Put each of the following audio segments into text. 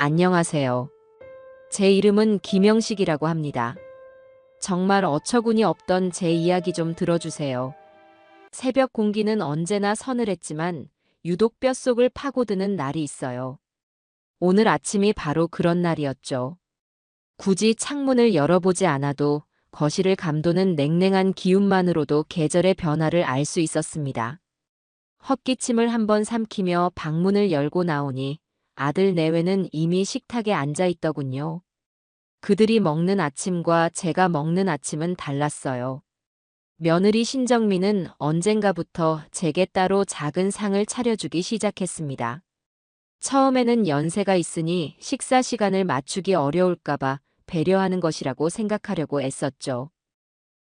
안녕하세요. 제 이름은 김영식이라고 합니다. 정말 어처구니 없던 제 이야기 좀 들어주세요. 새벽 공기는 언제나 서늘했지만 유독 뼛속을 파고드는 날이 있어요. 오늘 아침이 바로 그런 날이었죠. 굳이 창문을 열어보지 않아도 거실을 감도는 냉랭한 기운만으로도 계절의 변화를 알 수 있었습니다. 헛기침을 한번 삼키며 방문을 열고 나오니 아들 내외는 이미 식탁에 앉아 있더군요. 그들이 먹는 아침과 제가 먹는 아침은 달랐어요. 며느리 신정민은 언젠가부터 제게 따로 작은 상을 차려주기 시작했습니다. 처음에는 연세가 있으니 식사 시간을 맞추기 어려울까봐 배려하는 것이라고 생각하려고 애썼죠.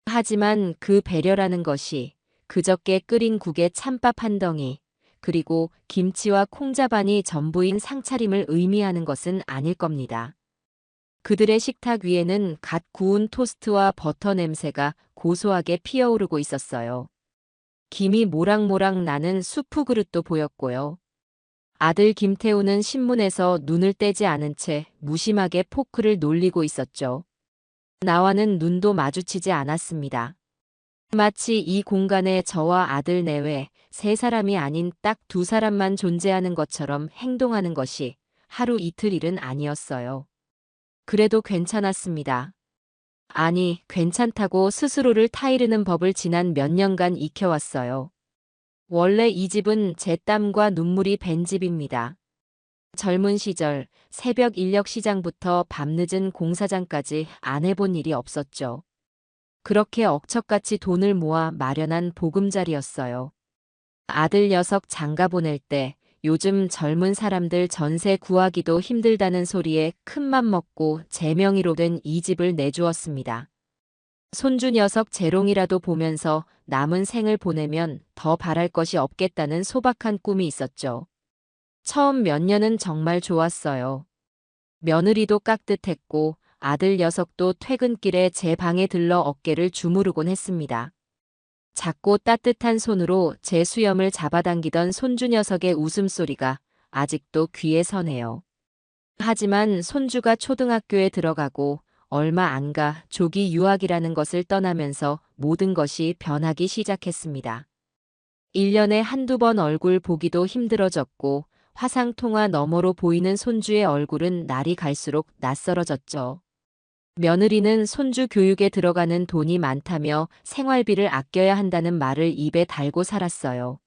하지만 그 배려라는 것이 그저께 끓인 국에 찬밥 한 덩이, 그리고 김치와 콩자반이 전부인 상차림을 의미하는 것은 아닐 겁니다. 그들의 식탁 위에는 갓 구운 토스트와 버터 냄새가 고소하게 피어오르고 있었어요. 김이 모락모락 나는 수프 그릇도 보였고요. 아들 김태우는 신문에서 눈을 떼지 않은 채 무심하게 포크를 놀리고 있었죠. 나와는 눈도 마주치지 않았습니다. 마치 이 공간에 저와 아들 내외 세 사람이 아닌 딱 두 사람만 존재하는 것처럼 행동하는 것이 하루 이틀 일은 아니었어요. 그래도 괜찮았습니다. 아니, 괜찮다고 스스로를 타이르는 법을 지난 몇 년간 익혀왔어요. 원래 이 집은 제 땀과 눈물이 밴 집입니다. 젊은 시절 새벽 인력 시장부터 밤늦은 공사장까지 안 해본 일이 없었죠. 그렇게 억척같이 돈을 모아 마련한 보금자리였어요. 아들 녀석 장가 보낼 때 요즘 젊은 사람들 전세 구하기도 힘들다는 소리에 큰맘 먹고 제 명의로 된 이 집을 내주었습니다. 손주 녀석 재롱이라도 보면서 남은 생을 보내면 더 바랄 것이 없겠다는 소박한 꿈이 있었죠. 처음 몇 년은 정말 좋았어요. 며느리도 깍듯했고 아들 녀석도 퇴근길에 제 방에 들러 어깨를 주무르곤 했습니다. 작고 따뜻한 손으로 제 수염을 잡아당기던 손주 녀석의 웃음소리가 아직도 귀에 서네요. 하지만 손주가 초등학교에 들어가고 얼마 안 가 조기 유학이라는 것을 떠나면서 모든 것이 변하기 시작했습니다. 1년에 한두 번 얼굴 보기도 힘들어졌고 화상통화 너머로 보이는 손주의 얼굴은 날이 갈수록 낯설어졌죠. 며느리는 손주 교육에 들어가는 돈이 많다며 생활비를 아껴야 한다는 말을 입에 달고 살았어요.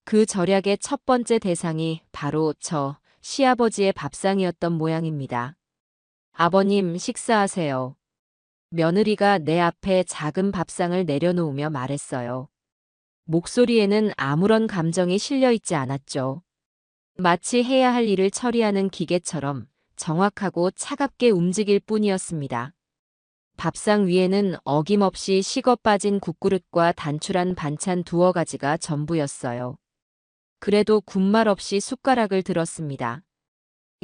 그 절약의 첫 번째 대상이 바로 저 시아버지의 밥상이었던 모양입니다. 아버님, 식사하세요. 며느리가 내 앞에 작은 밥상을 내려놓으며 말했어요. 목소리에는 아무런 감정이 실려 있지 않았죠. 마치 해야 할 일을 처리하는 기계처럼 정확하고 차갑게 움직일 뿐이었습니다. 밥상 위에는 어김없이 식어 빠진 국그릇과 단출한 반찬 두어 가지가 전부였어요. 그래도 군말 없이 숟가락을 들었습니다.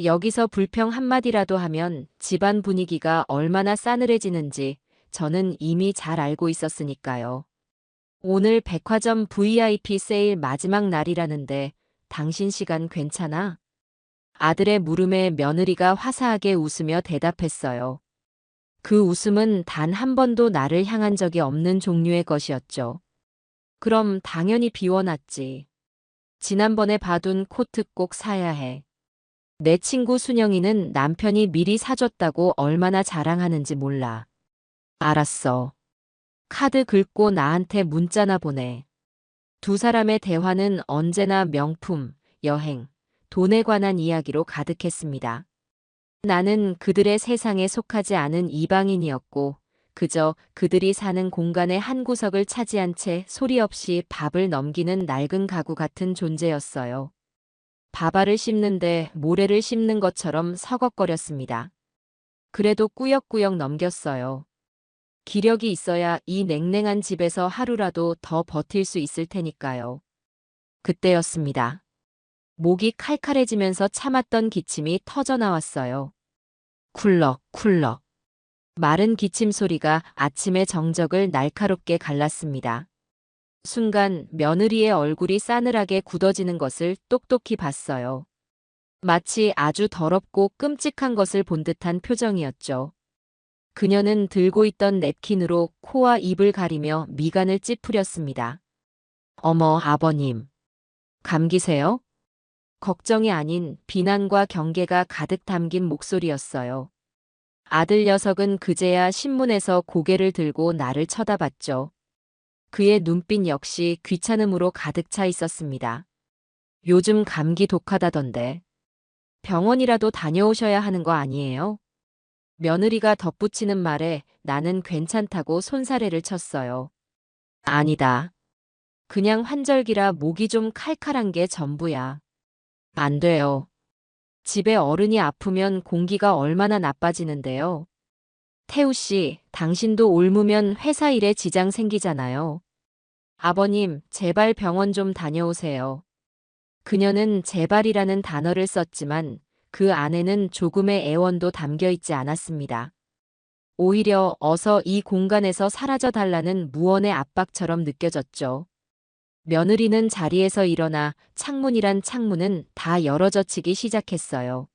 여기서 불평 한마디라도 하면 집안 분위기가 얼마나 싸늘해지는지 저는 이미 잘 알고 있었으니까요. 오늘 백화점 VIP 세일 마지막 날이라는데 당신 시간 괜찮아? 아들의 물음에 며느리가 화사하게 웃으며 대답했어요. 그 웃음은 단 한 번도 나를 향한 적이 없는 종류의 것이었죠. 그럼 당연히 비워놨지. 지난번에 봐둔 코트 꼭 사야 해. 내 친구 순영이는 남편이 미리 사줬다고 얼마나 자랑하는지 몰라. 알았어. 카드 긁고 나한테 문자나 보내. 두 사람의 대화는 언제나 명품, 여행, 돈에 관한 이야기로 가득했습니다. 나는 그들의 세상에 속하지 않은 이방인이었고 그저 그들이 사는 공간의 한 구석을 차지한 채 소리 없이 밥을 넘기는 낡은 가구 같은 존재였어요. 밥알을 씹는데 모래를 씹는 것처럼 서걱거렸습니다. 그래도 꾸역꾸역 넘겼어요. 기력이 있어야 이 냉랭한 집에서 하루라도 더 버틸 수 있을 테니까요. 그때였습니다. 목이 칼칼해지면서 참았던 기침이 터져나왔어요. 쿨럭쿨럭. 마른 기침 소리가 아침의 정적을 날카롭게 갈랐습니다. 순간 며느리의 얼굴이 싸늘하게 굳어지는 것을 똑똑히 봤어요. 마치 아주 더럽고 끔찍한 것을 본 듯한 표정이었죠. 그녀는 들고 있던 냅킨으로 코와 입을 가리며 미간을 찌푸렸습니다. 어머, 아버님. 감기세요? 걱정이 아닌 비난과 경계가 가득 담긴 목소리였어요. 아들 녀석은 그제야 신문에서 고개를 들고 나를 쳐다봤죠. 그의 눈빛 역시 귀찮음으로 가득 차 있었습니다. 요즘 감기 독하다던데. 병원이라도 다녀오셔야 하는 거 아니에요? 며느리가 덧붙이는 말에 나는 괜찮다고 손사래를 쳤어요. 아니다. 그냥 환절기라 목이 좀 칼칼한 게 전부야. 안 돼요. 집에 어른이 아프면 공기가 얼마나 나빠지는데요. 태우 씨, 당신도 옮으면 회사 일에 지장 생기잖아요. 아버님, 제발 병원 좀 다녀오세요. 그녀는 제발이라는 단어를 썼지만 그 안에는 조금의 애원도 담겨 있지 않았습니다. 오히려 어서 이 공간에서 사라져 달라는 무언의 압박처럼 느껴졌죠. 며느리는 자리에서 일어나 창문이란 창문은 다 열어젖히기 시작했어요.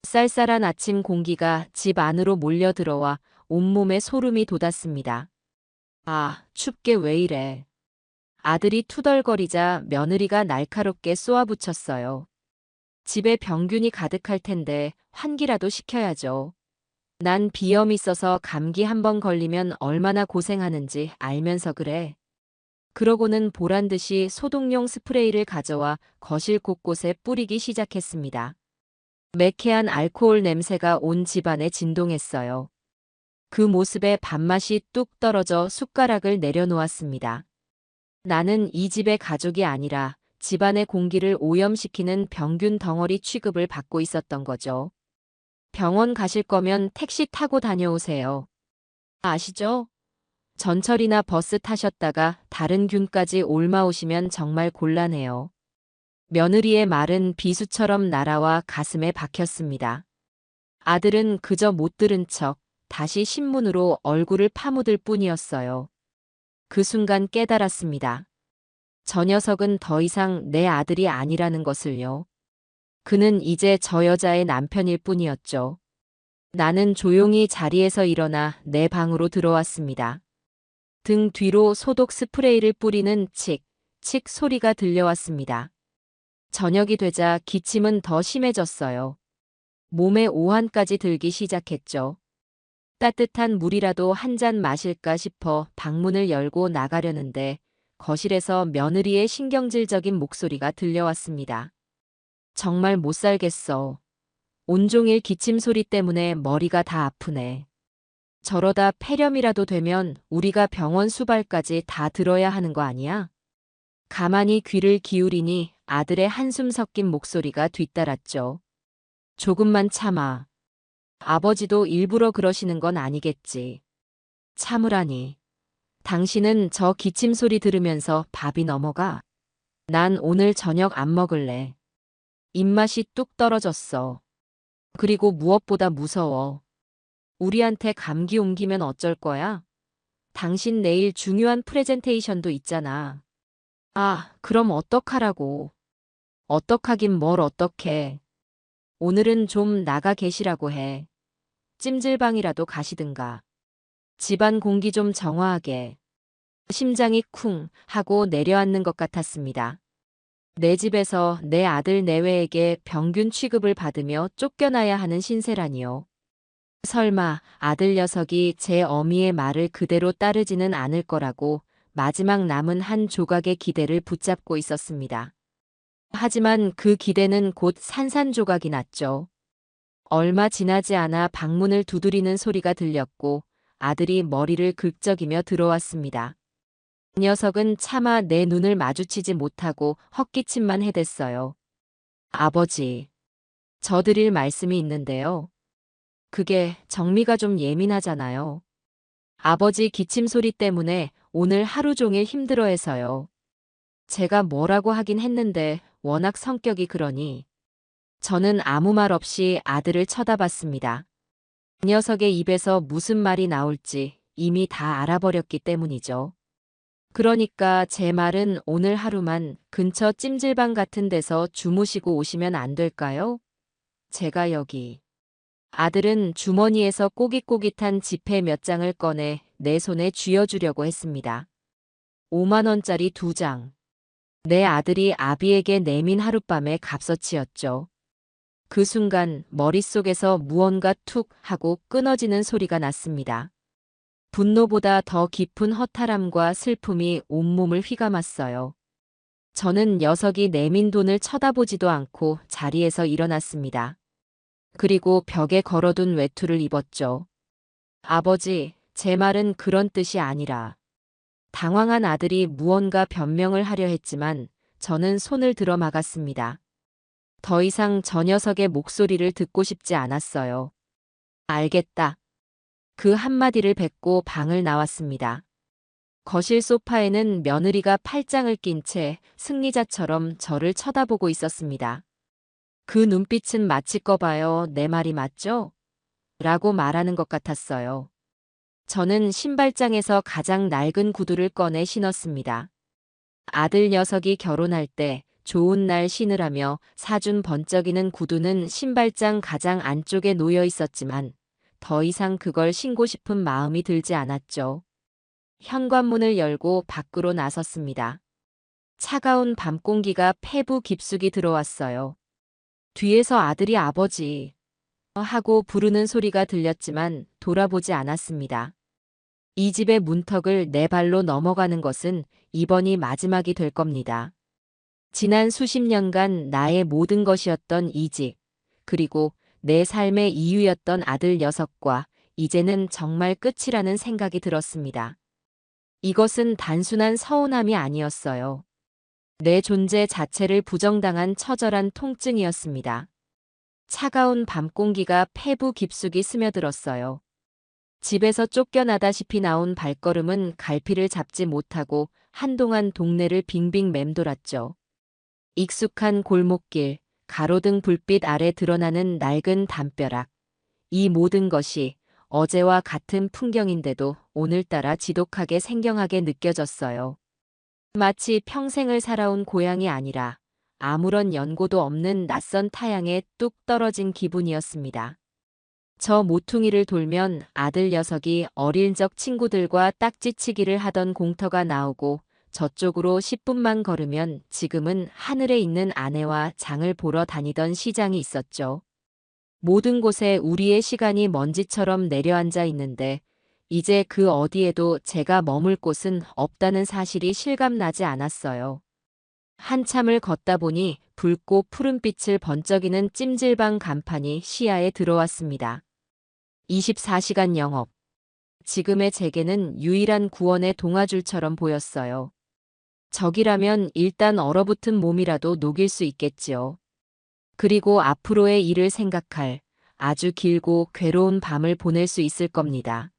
쌀쌀한 아침 공기가 집 안으로 몰려 들어와 온몸에 소름이 돋았습니다. 아, 춥게 왜 이래. 아들이 투덜거리자 며느리가 날카롭게 쏘아붙였어요. 집에 병균이 가득할 텐데 환기라도 시켜야죠. 난 비염 있어서 감기 한 번 걸리면 얼마나 고생하는지 알면서 그래. 그러고는 보란 듯이 소독용 스프레이를 가져와 거실 곳곳에 뿌리기 시작했습니다. 매캐한 알코올 냄새가 온 집안에 진동했어요. 그 모습에 밥맛이 뚝 떨어져 숟가락을 내려놓았습니다. 나는 이 집의 가족이 아니라 집안의 공기를 오염시키는 병균 덩어리 취급을 받고 있었던 거죠. 병원 가실 거면 택시 타고 다녀오세요. 아시죠? 전철이나 버스 타셨다가 다른 균까지 옮아오시면 정말 곤란해요. 며느리의 말은 비수처럼 날아와 가슴에 박혔습니다. 아들은 그저 못 들은 척 다시 신문으로 얼굴을 파묻을 뿐이었어요. 그 순간 깨달았습니다. 저 녀석은 더 이상 내 아들이 아니라는 것을요. 그는 이제 저 여자의 남편일 뿐이었죠. 나는 조용히 자리에서 일어나 내 방으로 들어왔습니다. 등 뒤로 소독 스프레이를 뿌리는 칙, 칙 소리가 들려왔습니다. 저녁이 되자 기침은 더 심해졌어요. 몸에 오한까지 들기 시작했죠. 따뜻한 물이라도 한 잔 마실까 싶어 방문을 열고 나가려는데 거실에서 며느리의 신경질적인 목소리가 들려왔습니다. 정말 못 살겠어. 온종일 기침 소리 때문에 머리가 다 아프네. 저러다 폐렴이라도 되면 우리가 병원 수발까지 다 들어야 하는 거 아니야? 가만히 귀를 기울이니 아들의 한숨 섞인 목소리가 뒤따랐죠. 조금만 참아. 아버지도 일부러 그러시는 건 아니겠지. 참으라니. 당신은 저 기침 소리 들으면서 밥이 넘어가. 난 오늘 저녁 안 먹을래. 입맛이 뚝 떨어졌어. 그리고 무엇보다 무서워. 우리한테 감기 옮기면 어쩔 거야? 당신 내일 중요한 프레젠테이션도 있잖아. 아, 그럼 어떡하라고. 어떡하긴 뭘 어떡해. 오늘은 좀 나가 계시라고 해. 찜질방이라도 가시든가. 집안 공기 좀 정화하게. 심장이 쿵 하고 내려앉는 것 같았습니다. 내 집에서 내 아들 내외에게 병균 취급을 받으며 쫓겨나야 하는 신세라니요. 설마 아들 녀석이 제 어미의 말을 그대로 따르지는 않을 거라고 마지막 남은 한 조각의 기대를 붙잡고 있었습니다. 하지만 그 기대는 곧 산산조각이 났죠. 얼마 지나지 않아 방문을 두드리는 소리가 들렸고 아들이 머리를 긁적이며 들어왔습니다. 그 녀석은 차마 내 눈을 마주치지 못하고 헛기침만 해댔어요. 아버지, 저 드릴 말씀이 있는데요. 그게 정미가 좀 예민하잖아요. 아버지 기침 소리 때문에 오늘 하루 종일 힘들어해서요. 제가 뭐라고 하긴 했는데 워낙 성격이 그러니. 저는 아무 말 없이 아들을 쳐다봤습니다. 그 녀석의 입에서 무슨 말이 나올지 이미 다 알아버렸기 때문이죠. 그러니까 제 말은 오늘 하루만 근처 찜질방 같은 데서 주무시고 오시면 안 될까요? 제가 여기. 아들은 주머니에서 꼬깃꼬깃한 지폐 몇 장을 꺼내 내 손에 쥐어주려고 했습니다. 5만 원짜리 2장. 내 아들이 아비에게 내민 하룻밤의 값어치였죠. 그 순간 머릿속에서 무언가 툭 하고 끊어지는 소리가 났습니다. 분노보다 더 깊은 허탈함과 슬픔이 온몸을 휘감았어요. 저는 녀석이 내민 돈을 쳐다보지도 않고 자리에서 일어났습니다. 그리고 벽에 걸어둔 외투를 입었죠. 아버지, 제 말은 그런 뜻이 아니라. 당황한 아들이 무언가 변명을 하려 했지만 저는 손을 들어 막았습니다. 더 이상 저 녀석의 목소리를 듣고 싶지 않았어요. 알겠다. 그 한마디를 뱉고 방을 나왔습니다. 거실 소파에는 며느리가 팔짱을 낀 채 승리자처럼 저를 쳐다보고 있었습니다. 그 눈빛은 마치 꺼봐요, 내 말이 맞죠? 라고 말하는 것 같았어요. 저는 신발장에서 가장 낡은 구두를 꺼내 신었습니다. 아들 녀석이 결혼할 때 좋은 날 신으라며 사준 번쩍이는 구두는 신발장 가장 안쪽에 놓여 있었지만 더 이상 그걸 신고 싶은 마음이 들지 않았죠. 현관문을 열고 밖으로 나섰습니다. 차가운 밤 공기가 폐부 깊숙이 들어왔어요. 뒤에서 아들이 아버지 하고 부르는 소리가 들렸지만 돌아보지 않았습니다. 이 집의 문턱을 내 발로 넘어가는 것은 이번이 마지막이 될 겁니다. 지난 수십 년간 나의 모든 것이었던 이 집, 그리고 내 삶의 이유였던 아들 녀석과 이제는 정말 끝이라는 생각이 들었습니다. 이것은 단순한 서운함이 아니었어요. 내 존재 자체를 부정당한 처절한 통증이었습니다. 차가운 밤 공기가 폐부 깊숙이 스며들었어요. 집에서 쫓겨나다시피 나온 발걸음은 갈피를 잡지 못하고 한동안 동네를 빙빙 맴돌았죠. 익숙한 골목길, 가로등 불빛 아래 드러나는 낡은 담벼락. 이 모든 것이 어제와 같은 풍경인데도 오늘따라 지독하게 생경하게 느껴졌어요. 마치 평생을 살아온 고향이 아니라 아무런 연고도 없는 낯선 타양에 뚝 떨어진 기분이었습니다. 저 모퉁이를 돌면 아들 녀석이 어릴 적 친구들과 딱지치기를 하던 공터가 나오고 저쪽으로 10분만 걸으면 지금은 하늘에 있는 아내와 장을 보러 다니던 시장이 있었죠. 모든 곳에 우리의 시간이 먼지처럼 내려앉아 있는데 이제 그 어디에도 제가 머물 곳은 없다는 사실이 실감나지 않았어요. 한참을 걷다 보니 붉고 푸른빛을 번쩍이는 찜질방 간판이 시야에 들어왔습니다. 24시간 영업. 지금의 제게는 유일한 구원의 동아줄처럼 보였어요. 적이라면 일단 얼어붙은 몸이라도 녹일 수 있겠지요. 그리고 앞으로의 일을 생각할 아주 길고 괴로운 밤을 보낼 수 있을 겁니다.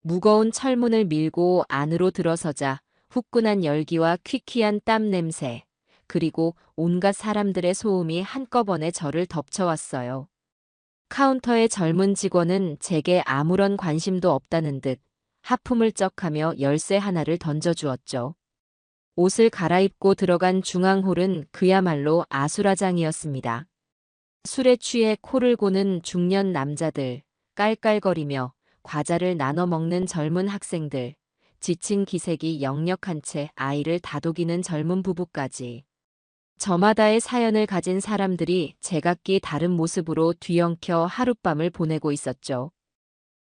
무거운 철문을 밀고 안으로 들어서자 후끈한 열기와 퀴퀴한 땀 냄새, 그리고 온갖 사람들의 소음이 한꺼번에 저를 덮쳐왔어요. 카운터의 젊은 직원은 제게 아무런 관심도 없다는 듯 하품을 쩍하며 열쇠 하나를 던져주었죠. 옷을 갈아입고 들어간 중앙홀은 그야말로 아수라장이었습니다. 술에 취해 코를 고는 중년 남자들, 깔깔거리며 과자를 나눠 먹는 젊은 학생들, 지친 기색이 역력한 채 아이를 다독이는 젊은 부부까지. 저마다의 사연을 가진 사람들이 제각기 다른 모습으로 뒤엉켜 하룻밤을 보내고 있었죠.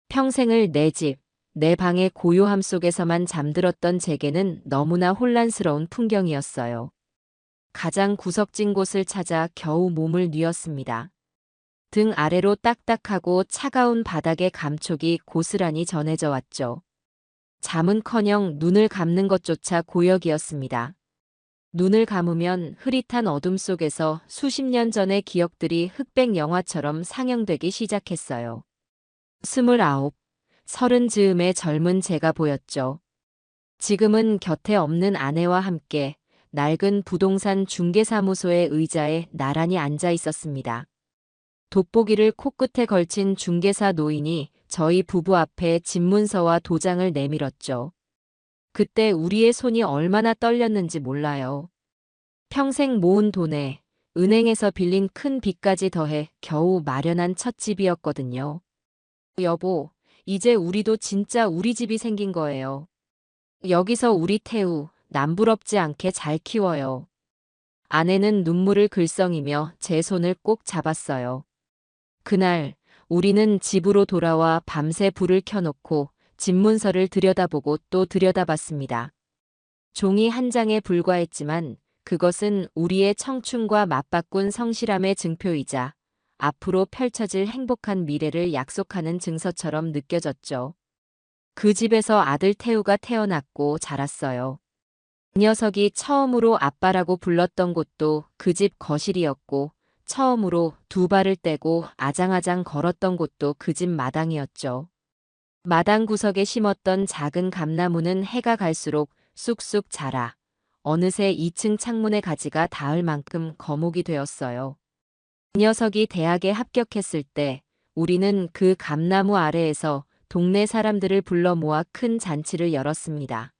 평생을 내 집, 내 방의 고요함 속에서만 잠들었던 제게는 너무나 혼란스러운 풍경이었어요. 가장 구석진 곳을 찾아 겨우 몸을 뉘었습니다. 등 아래로 딱딱하고 차가운 바닥의 감촉이 고스란히 전해져 왔죠. 잠은커녕 눈을 감는 것조차 고역이었습니다. 눈을 감으면 흐릿한 어둠 속에서 수십 년 전의 기억들이 흑백 영화처럼 상영되기 시작했어요. 29, 30 즈음의 젊은 제가 보였죠. 지금은 곁에 없는 아내와 함께 낡은 부동산 중개사무소의 의자에 나란히 앉아 있었습니다. 돋보기를 코끝에 걸친 중개사 노인이 저희 부부 앞에 집문서와 도장을 내밀었죠. 그때 우리의 손이 얼마나 떨렸는지 몰라요. 평생 모은 돈에 은행에서 빌린 큰 빚까지 더해 겨우 마련한 첫 집이었거든요. 여보, 이제 우리도 진짜 우리 집이 생긴 거예요. 여기서 우리 태우 남부럽지 않게 잘 키워요. 아내는 눈물을 글썽이며 제 손을 꼭 잡았어요. 그날 우리는 집으로 돌아와 밤새 불을 켜놓고 집 문서를 들여다보고 또 들여다봤습니다. 종이 한 장에 불과했지만 그것은 우리의 청춘과 맞바꾼 성실함의 증표이자 앞으로 펼쳐질 행복한 미래를 약속하는 증서처럼 느껴졌죠. 그 집에서 아들 태우가 태어났고 자랐어요. 그 녀석이 처음으로 아빠라고 불렀던 곳도 그 집 거실이었고 처음으로 두 발을 떼고 아장아장 걸었던 곳도 그 집 마당이었죠. 마당 구석에 심었던 작은 감나무는 해가 갈수록 쑥쑥 자라 어느새 2층 창문의 가지가 닿을 만큼 거목이 되었어요. 그 녀석이 대학에 합격했을 때 우리는 그 감나무 아래에서 동네 사람들을 불러 모아 큰 잔치를 열었습니다.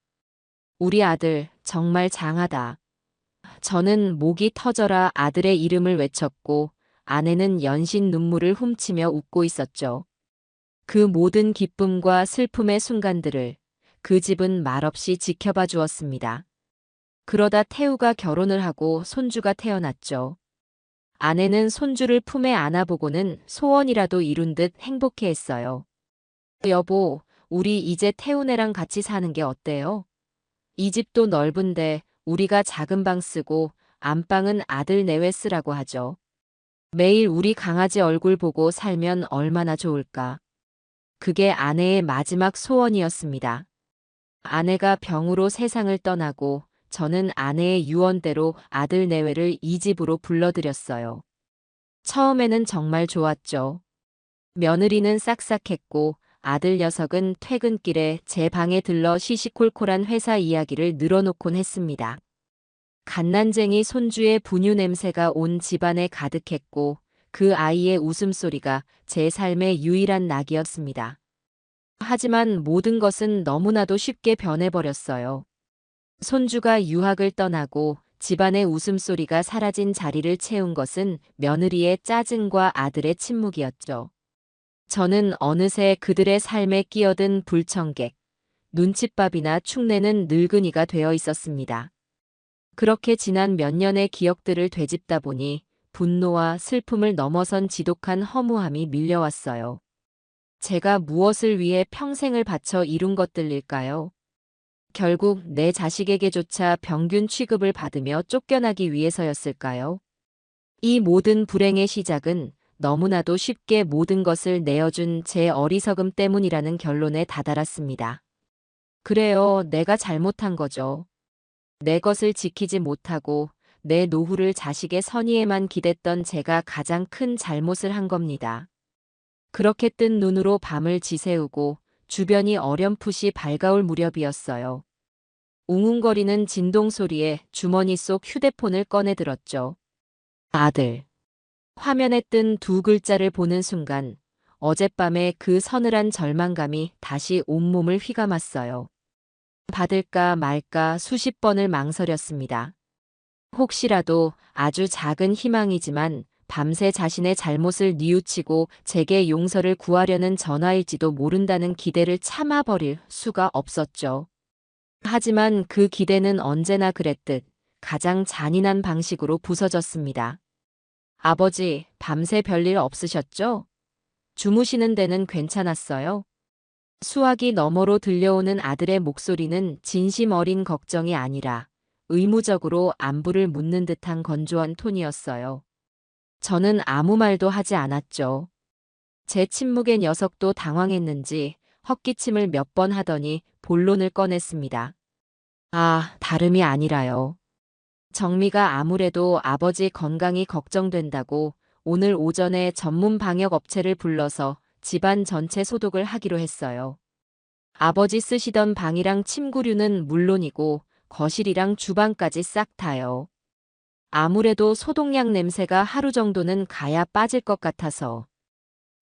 우리 아들 정말 장하다. 저는 목이 터져라 아들의 이름을 외쳤고 아내는 연신 눈물을 훔치며 웃고 있었죠. 그 모든 기쁨과 슬픔의 순간들을 그 집은 말없이 지켜봐 주었습니다. 그러다 태우가 결혼을 하고 손주가 태어났죠. 아내는 손주를 품에 안아보고는 소원이라도 이룬 듯 행복해했어요. 여보, 우리 이제 태우네랑 같이 사는 게 어때요? 이 집도 넓은데 우리가 작은 방 쓰고 안방은 아들 내외 쓰라고 하죠. 매일 우리 강아지 얼굴 보고 살면 얼마나 좋을까. 그게 아내의 마지막 소원이었습니다. 아내가 병으로 세상을 떠나고 저는 아내의 유언대로 아들 내외를 이 집으로 불러들였어요. 처음에는 정말 좋았죠. 며느리는 싹싹했고 아들 녀석은 퇴근길에 제 방에 들러 시시콜콜한 회사 이야기를 늘어놓곤 했습니다. 갓난쟁이 손주의 분유 냄새가 온 집안에 가득했고 그 아이의 웃음소리가 제 삶의 유일한 낙이었습니다. 하지만 모든 것은 너무나도 쉽게 변해버렸어요. 손주가 유학을 떠나고 집안의 웃음소리가 사라진 자리를 채운 것은 며느리의 짜증과 아들의 침묵이었죠. 저는 어느새 그들의 삶에 끼어든 불청객, 눈칫밥이나 축내는 늙은이가 되어 있었습니다. 그렇게 지난 몇 년의 기억들을 되짚다 보니 분노와 슬픔을 넘어선 지독한 허무함이 밀려왔어요. 제가 무엇을 위해 평생을 바쳐 이룬 것들일까요? 결국 내 자식에게조차 평균 취급을 받으며 쫓겨나기 위해서였을까요? 이 모든 불행의 시작은 너무나도 쉽게 모든 것을 내어준 제 어리석음 때문이라는 결론에 다다랐습니다. 그래요, 내가 잘못한 거죠. 내 것을 지키지 못하고 내 노후를 자식의 선의에만 기댔던 제가 가장 큰 잘못을 한 겁니다. 그렇게 뜬 눈으로 밤을 지새우고 주변이 어렴풋이 밝아올 무렵이었어요. 웅웅거리는 진동 소리에 주머니 속 휴대폰을 꺼내 들었죠. 아들. 화면에 뜬 두 글자를 보는 순간 어젯밤의 그 서늘한 절망감이 다시 온몸을 휘감았어요. 받을까 말까 수십 번을 망설였습니다. 혹시라도 아주 작은 희망이지만 밤새 자신의 잘못을 뉘우치고 제게 용서를 구하려는 전화일지도 모른다는 기대를 참아버릴 수가 없었죠. 하지만 그 기대는 언제나 그랬듯 가장 잔인한 방식으로 부서졌습니다. 아버지, 밤새 별일 없으셨죠? 주무시는 데는 괜찮았어요? 수화기 너머로 들려오는 아들의 목소리는 진심 어린 걱정이 아니라 의무적으로 안부를 묻는 듯한 건조한 톤이었어요. 저는 아무 말도 하지 않았죠. 제 침묵의 녀석도 당황했는지 헛기침을 몇 번 하더니 본론을 꺼냈습니다. 아, 다름이 아니라요. 정미가 아무래도 아버지 건강이 걱정된다고 오늘 오전에 전문 방역 업체를 불러서 집안 전체 소독을 하기로 했어요. 아버지 쓰시던 방이랑 침구류는 물론이고 거실이랑 주방까지 싹 다요. 아무래도 소독약 냄새가 하루 정도는 가야 빠질 것 같아서.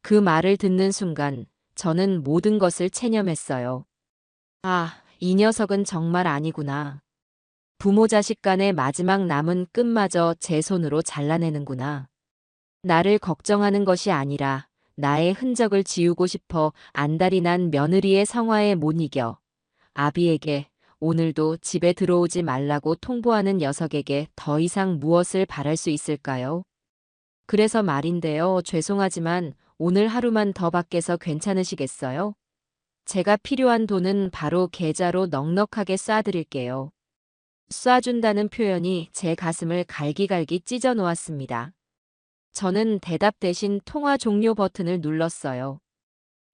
그 말을 듣는 순간 저는 모든 것을 체념했어요. 아, 이 녀석은 정말 아니구나. 부모 자식 간의 마지막 남은 끈마저 제 손으로 잘라내는구나. 나를 걱정하는 것이 아니라 나의 흔적을 지우고 싶어 안달이 난 며느리의 성화에 못 이겨 아비에게 오늘도 집에 들어오지 말라고 통보하는 녀석에게 더 이상 무엇을 바랄 수 있을까요? 그래서 말인데요. 죄송하지만 오늘 하루만 더 밖에서 괜찮으시겠어요? 제가 필요한 돈은 바로 계좌로 넉넉하게 쏴드릴게요. 쏴준다는 표현이 제 가슴을 갈기갈기 찢어 놓았습니다. 저는 대답 대신 통화 종료 버튼을 눌렀어요.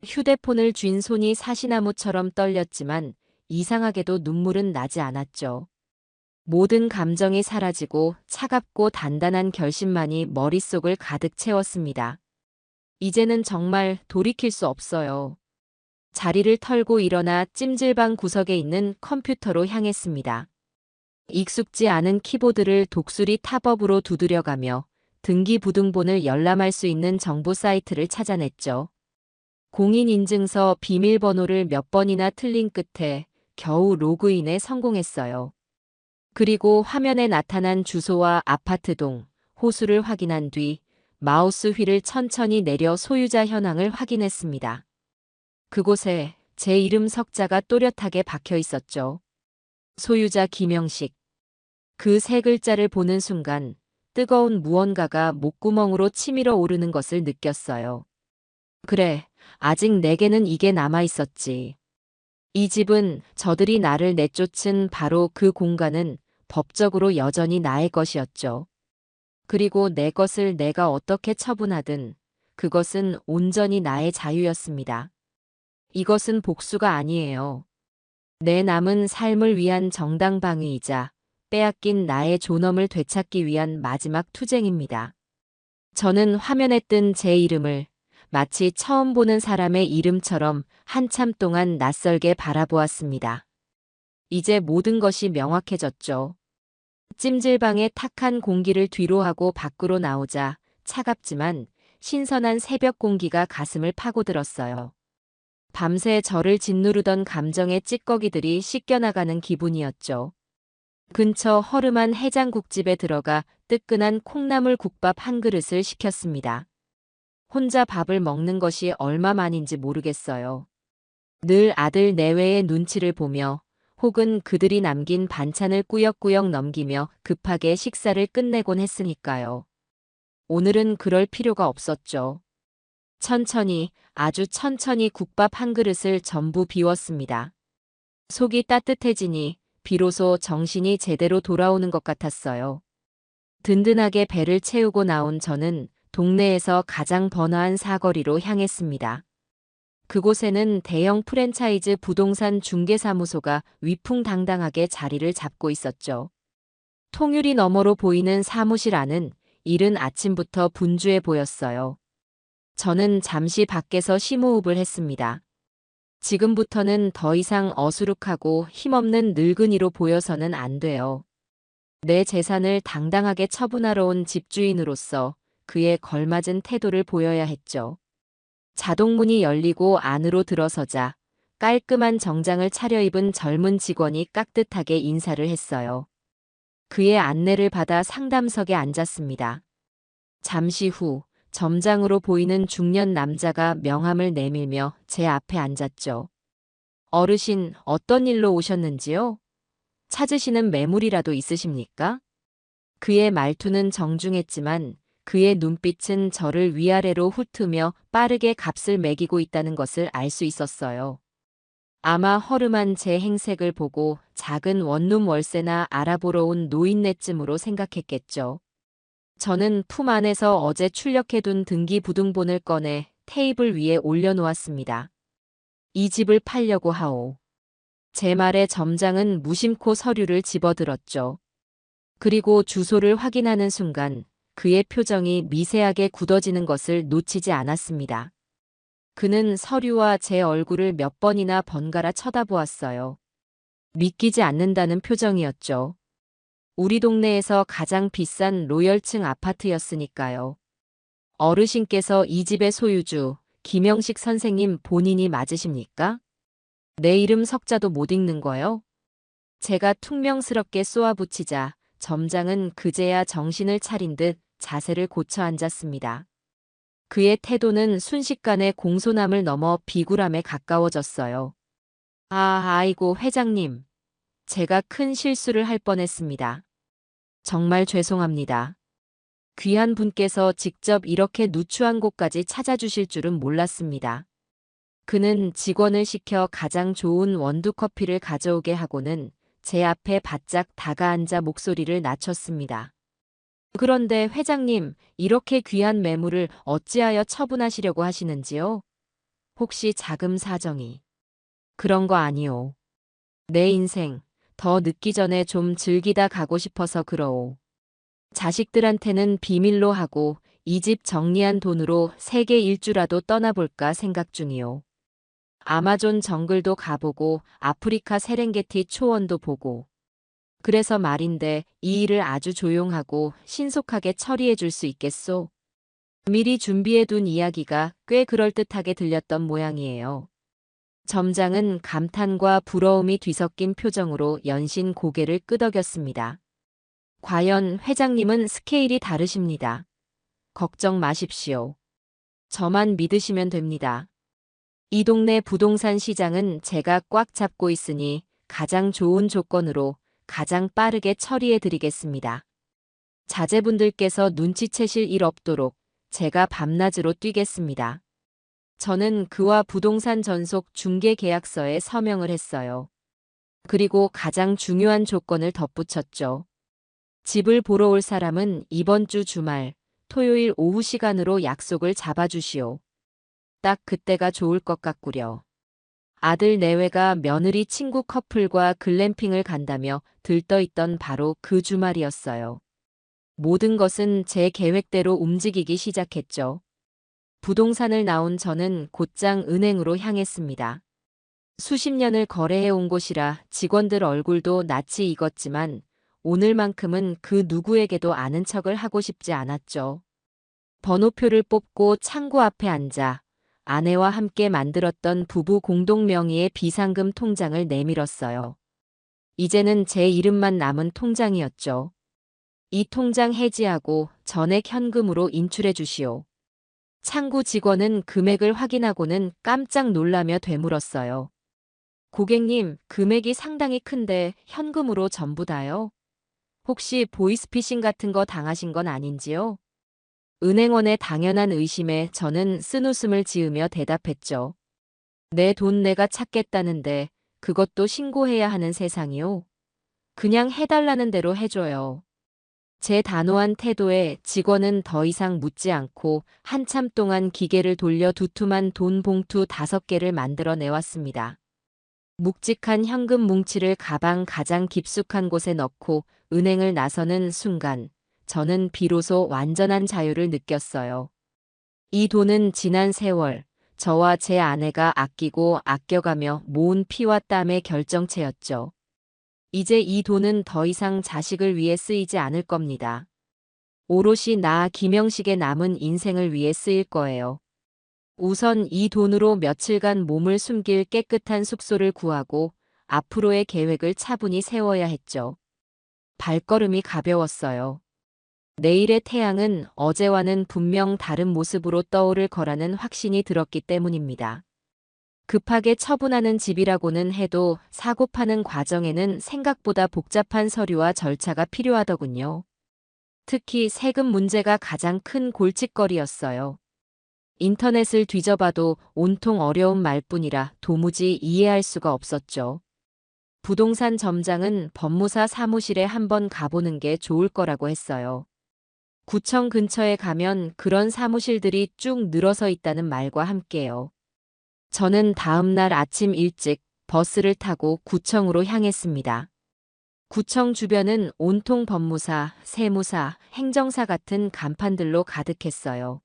휴대폰을 쥔 손이 사시나무처럼 떨렸지만 이상하게도 눈물은 나지 않았죠. 모든 감정이 사라지고 차갑고 단단한 결심만이 머릿속을 가득 채웠습니다. 이제는 정말 돌이킬 수 없어요. 자리를 털고 일어나 찜질방 구석에 있는 컴퓨터로 향했습니다. 익숙지 않은 키보드를 독수리 탑업으로 두드려가며 등기부등본을 열람할 수 있는 정보 사이트를 찾아냈죠. 공인인증서 비밀번호를 몇 번이나 틀린 끝에 겨우 로그인에 성공했어요. 그리고 화면에 나타난 주소와 아파트동, 호수를 확인한 뒤 마우스 휠을 천천히 내려 소유자 현황을 확인했습니다. 그곳에 제 이름 석자가 또렷하게 박혀 있었죠. 소유자 김영식. 그 세 글자를 보는 순간 뜨거운 무언가가 목구멍으로 치밀어 오르는 것을 느꼈어요. 그래, 아직 내게는 이게 남아 있었지. 이 집은 저들이 나를 내쫓은 바로 그 공간은 법적으로 여전히 나의 것이었죠. 그리고 내 것을 내가 어떻게 처분하든 그것은 온전히 나의 자유였습니다. 이것은 복수가 아니에요. 내 남은 삶을 위한 정당방위이자 빼앗긴 나의 존엄을 되찾기 위한 마지막 투쟁입니다. 저는 화면에 뜬 제 이름을 마치 처음 보는 사람의 이름처럼 한참 동안 낯설게 바라보았습니다. 이제 모든 것이 명확해졌죠. 찜질방의 탁한 공기를 뒤로하고 밖으로 나오자 차갑지만 신선한 새벽 공기가 가슴을 파고들었어요. 밤새 저를 짓누르던 감정의 찌꺼기들이 씻겨나가는 기분이었죠. 근처 허름한 해장국집에 들어가 뜨끈한 콩나물 국밥 한 그릇을 시켰습니다. 혼자 밥을 먹는 것이 얼마만인지 모르겠어요. 늘 아들 내외의 눈치를 보며 혹은 그들이 남긴 반찬을 꾸역꾸역 넘기며 급하게 식사를 끝내곤 했으니까요. 오늘은 그럴 필요가 없었죠. 천천히, 아주 천천히 국밥 한 그릇을 전부 비웠습니다. 속이 따뜻해지니 비로소 정신이 제대로 돌아오는 것 같았어요. 든든하게 배를 채우고 나온 저는 동네에서 가장 번화한 사거리로 향했습니다. 그곳에는 대형 프랜차이즈 부동산 중개사무소가 위풍당당하게 자리를 잡고 있었죠. 통유리 너머로 보이는 사무실 안은 이른 아침부터 분주해 보였어요. 저는 잠시 밖에서 심호흡을 했습니다. 지금부터는 더 이상 어수룩하고 힘없는 늙은이로 보여서는 안 돼요. 내 재산을 당당하게 처분하러 온 집주인으로서 그에 걸맞은 태도를 보여야 했죠. 자동문이 열리고 안으로 들어서자 깔끔한 정장을 차려입은 젊은 직원이 깍듯하게 인사를 했어요. 그의 안내를 받아 상담석에 앉았습니다. 잠시 후 점장으로 보이는 중년 남자가 명함을 내밀며 제 앞에 앉았죠. 어르신, 어떤 일로 오셨는지요? 찾으시는 매물이라도 있으십니까? 그의 말투는 정중했지만 그의 눈빛은 저를 위아래로 훑으며 빠르게 값을 매기고 있다는 것을 알 수 있었어요. 아마 허름한 제 행색을 보고 작은 원룸 월세나 알아보러 온 노인네쯤으로 생각했겠죠. 저는 품 안에서 어제 출력해둔 등기부등본을 꺼내 테이블 위에 올려놓았습니다. 이 집을 팔려고 하오. 제 말에 점장은 무심코 서류를 집어들었죠. 그리고 주소를 확인하는 순간 그의 표정이 미세하게 굳어지는 것을 놓치지 않았습니다. 그는 서류와 제 얼굴을 몇 번이나 번갈아 쳐다보았어요. 믿기지 않는다는 표정이었죠. 우리 동네에서 가장 비싼 로열층 아파트였으니까요. 어르신께서 이 집의 소유주, 김영식 선생님 본인이 맞으십니까? 내 이름 석자도 못 읽는 거요? 제가 퉁명스럽게 쏘아붙이자 점장은 그제야 정신을 차린 듯 자세를 고쳐 앉았습니다. 그의 태도는 순식간에 공손함을 넘어 비굴함에 가까워졌어요. 아이고 회장님. 제가 큰 실수를 할 뻔했습니다. 정말 죄송합니다. 귀한 분께서 직접 이렇게 누추한 곳까지 찾아주실 줄은 몰랐습니다. 그는 직원을 시켜 가장 좋은 원두커피를 가져오게 하고는 제 앞에 바짝 다가앉아 목소리를 낮췄습니다. 그런데 회장님, 이렇게 귀한 매물을 어찌하여 처분하시려고 하시는지요? 혹시 자금 사정이? 그런 거 아니오. 내 인생 더 늦기 전에 좀 즐기다 가고 싶어서 그러오. 자식들한테는 비밀로 하고 이 집 정리한 돈으로 세계 일주라도 떠나볼까 생각 중이오. 아마존 정글도 가보고 아프리카 세렝게티 초원도 보고. 그래서 말인데 이 일을 아주 조용하고 신속하게 처리해 줄 수 있겠소? 미리 준비해둔 이야기가 꽤 그럴듯하게 들렸던 모양이에요. 점장은 감탄과 부러움이 뒤섞인 표정으로 연신 고개를 끄덕였습니다. 과연 회장님은 스케일이 다르십니다. 걱정 마십시오. 저만 믿으시면 됩니다. 이 동네 부동산 시장은 제가 꽉 잡고 있으니 가장 좋은 조건으로 가장 빠르게 처리해 드리겠습니다. 자제분들께서 눈치채실 일 없도록 제가 밤낮으로 뛰겠습니다. 저는 그와 부동산 전속 중개 계약서에 서명을 했어요. 그리고 가장 중요한 조건을 덧붙였죠. 집을 보러 올 사람은 이번 주 주말, 토요일 오후 시간으로 약속을 잡아주시오. 딱 그때가 좋을 것 같구려. 아들 내외가 며느리 친구 커플과 글램핑을 간다며 들떠있던 바로 그 주말이었어요. 모든 것은 제 계획대로 움직이기 시작했죠. 부동산을 나온 저는 곧장 은행으로 향했습니다. 수십 년을 거래해온 곳이라 직원들 얼굴도 낯이 익었지만 오늘만큼은 그 누구에게도 아는 척을 하고 싶지 않았죠. 번호표를 뽑고 창구 앞에 앉아 아내와 함께 만들었던 부부 공동 명의의 비상금 통장을 내밀었어요. 이제는 제 이름만 남은 통장이었죠. 이 통장 해지하고 전액 현금으로 인출해 주시오. 창구 직원은 금액을 확인하고는 깜짝 놀라며 되물었어요. 고객님, 금액이 상당히 큰데 현금으로 전부 다요? 혹시 보이스피싱 같은 거 당하신 건 아닌지요? 은행원의 당연한 의심에 저는 쓴웃음을 지으며 대답했죠. 내 돈 내가 찾겠다는데 그것도 신고해야 하는 세상이요? 그냥 해달라는 대로 해줘요. 제 단호한 태도에 직원은 더 이상 묻지 않고 한참 동안 기계를 돌려 두툼한 돈 봉투 5개를 만들어 내왔습니다. 묵직한 현금 뭉치를 가방 가장 깊숙한 곳에 넣고 은행을 나서는 순간 저는 비로소 완전한 자유를 느꼈어요. 이 돈은 지난 세월 저와 제 아내가 아끼고 아껴가며 모은 피와 땀의 결정체였죠. 이제 이 돈은 더 이상 자식을 위해 쓰이지 않을 겁니다. 오롯이 나 김영식의 남은 인생을 위해 쓰일 거예요. 우선 이 돈으로 며칠간 몸을 숨길 깨끗한 숙소를 구하고 앞으로의 계획을 차분히 세워야 했죠. 발걸음이 가벼웠어요. 내일의 태양은 어제와는 분명 다른 모습으로 떠오를 거라는 확신이 들었기 때문입니다. 급하게 처분하는 집이라고는 해도 사고 파는 과정에는 생각보다 복잡한 서류와 절차가 필요하더군요. 특히 세금 문제가 가장 큰 골칫거리였어요. 인터넷을 뒤져봐도 온통 어려운 말뿐이라 도무지 이해할 수가 없었죠. 부동산 점장은 법무사 사무실에 한번 가보는 게 좋을 거라고 했어요. 구청 근처에 가면 그런 사무실들이 쭉 늘어서 있다는 말과 함께요. 저는 다음 날 아침 일찍 버스를 타고 구청으로 향했습니다. 구청 주변은 온통 법무사, 세무사, 행정사 같은 간판들로 가득했어요.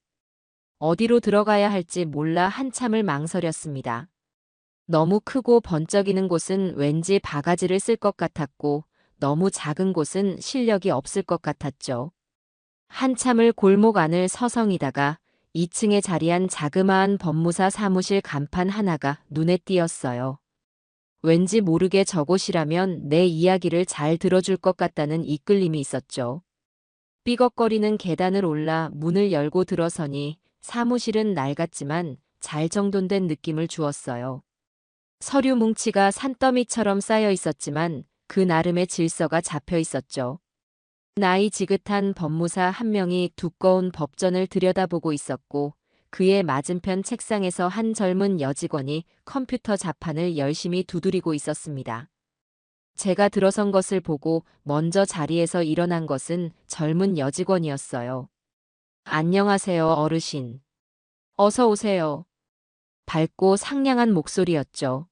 어디로 들어가야 할지 몰라 한참을 망설였습니다. 너무 크고 번쩍이는 곳은 왠지 바가지를 쓸 것 같았고 너무 작은 곳은 실력이 없을 것 같았죠. 한참을 골목 안을 서성이다가 2층에 자리한 자그마한 법무사 사무실 간판 하나가 눈에 띄었어요. 왠지 모르게 저곳이라면 내 이야기를 잘 들어줄 것 같다는 이끌림이 있었죠. 삐걱거리는 계단을 올라 문을 열고 들어서니 사무실은 낡았지만 잘 정돈된 느낌을 주었어요. 서류 뭉치가 산더미처럼 쌓여 있었지만 그 나름의 질서가 잡혀 있었죠. 나이 지긋한 법무사 한 명이 두꺼운 법전을 들여다보고 있었고 그의 맞은편 책상에서 한 젊은 여직원이 컴퓨터 자판을 열심히 두드리고 있었습니다. 제가 들어선 것을 보고 먼저 자리에서 일어난 것은 젊은 여직원이었어요. 안녕하세요, 어르신. 어서 오세요. 밝고 상냥한 목소리였죠.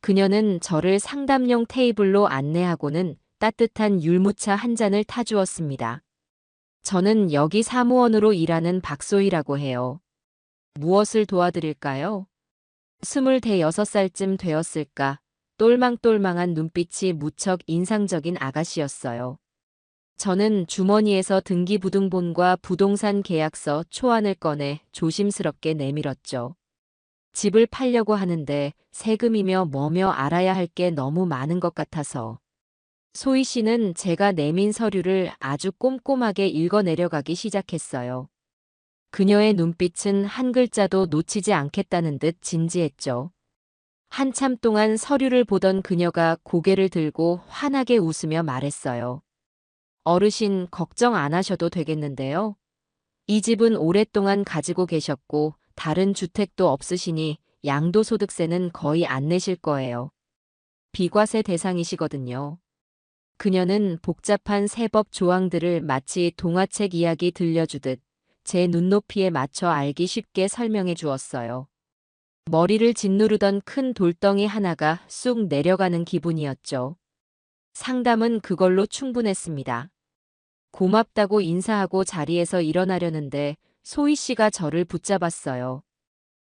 그녀는 저를 상담용 테이블로 안내하고는 따뜻한 율무차 한 잔을 타주었습니다. 저는 여기 사무원으로 일하는 박소희라고 해요. 무엇을 도와드릴까요? 26살쯤 되었을까? 똘망똘망한 눈빛이 무척 인상적인 아가씨였어요. 저는 주머니에서 등기부등본과 부동산 계약서 초안을 꺼내 조심스럽게 내밀었죠. 집을 팔려고 하는데 세금이며 뭐며 알아야 할 게 너무 많은 것 같아서. 소희 씨는 제가 내민 서류를 아주 꼼꼼하게 읽어 내려가기 시작했어요. 그녀의 눈빛은 한 글자도 놓치지 않겠다는 듯 진지했죠. 한참 동안 서류를 보던 그녀가 고개를 들고 환하게 웃으며 말했어요. 어르신 걱정 안 하셔도 되겠는데요. 이 집은 오랫동안 가지고 계셨고 다른 주택도 없으시니 양도소득세는 거의 안 내실 거예요. 비과세 대상이시거든요. 그녀는 복잡한 세법 조항들을 마치 동화책 이야기 들려주듯 제 눈높이에 맞춰 알기 쉽게 설명해 주었어요. 머리를 짓누르던 큰 돌덩이 하나가 쑥 내려가는 기분이었죠. 상담은 그걸로 충분했습니다. 고맙다고 인사하고 자리에서 일어나려는데 소희 씨가 저를 붙잡았어요.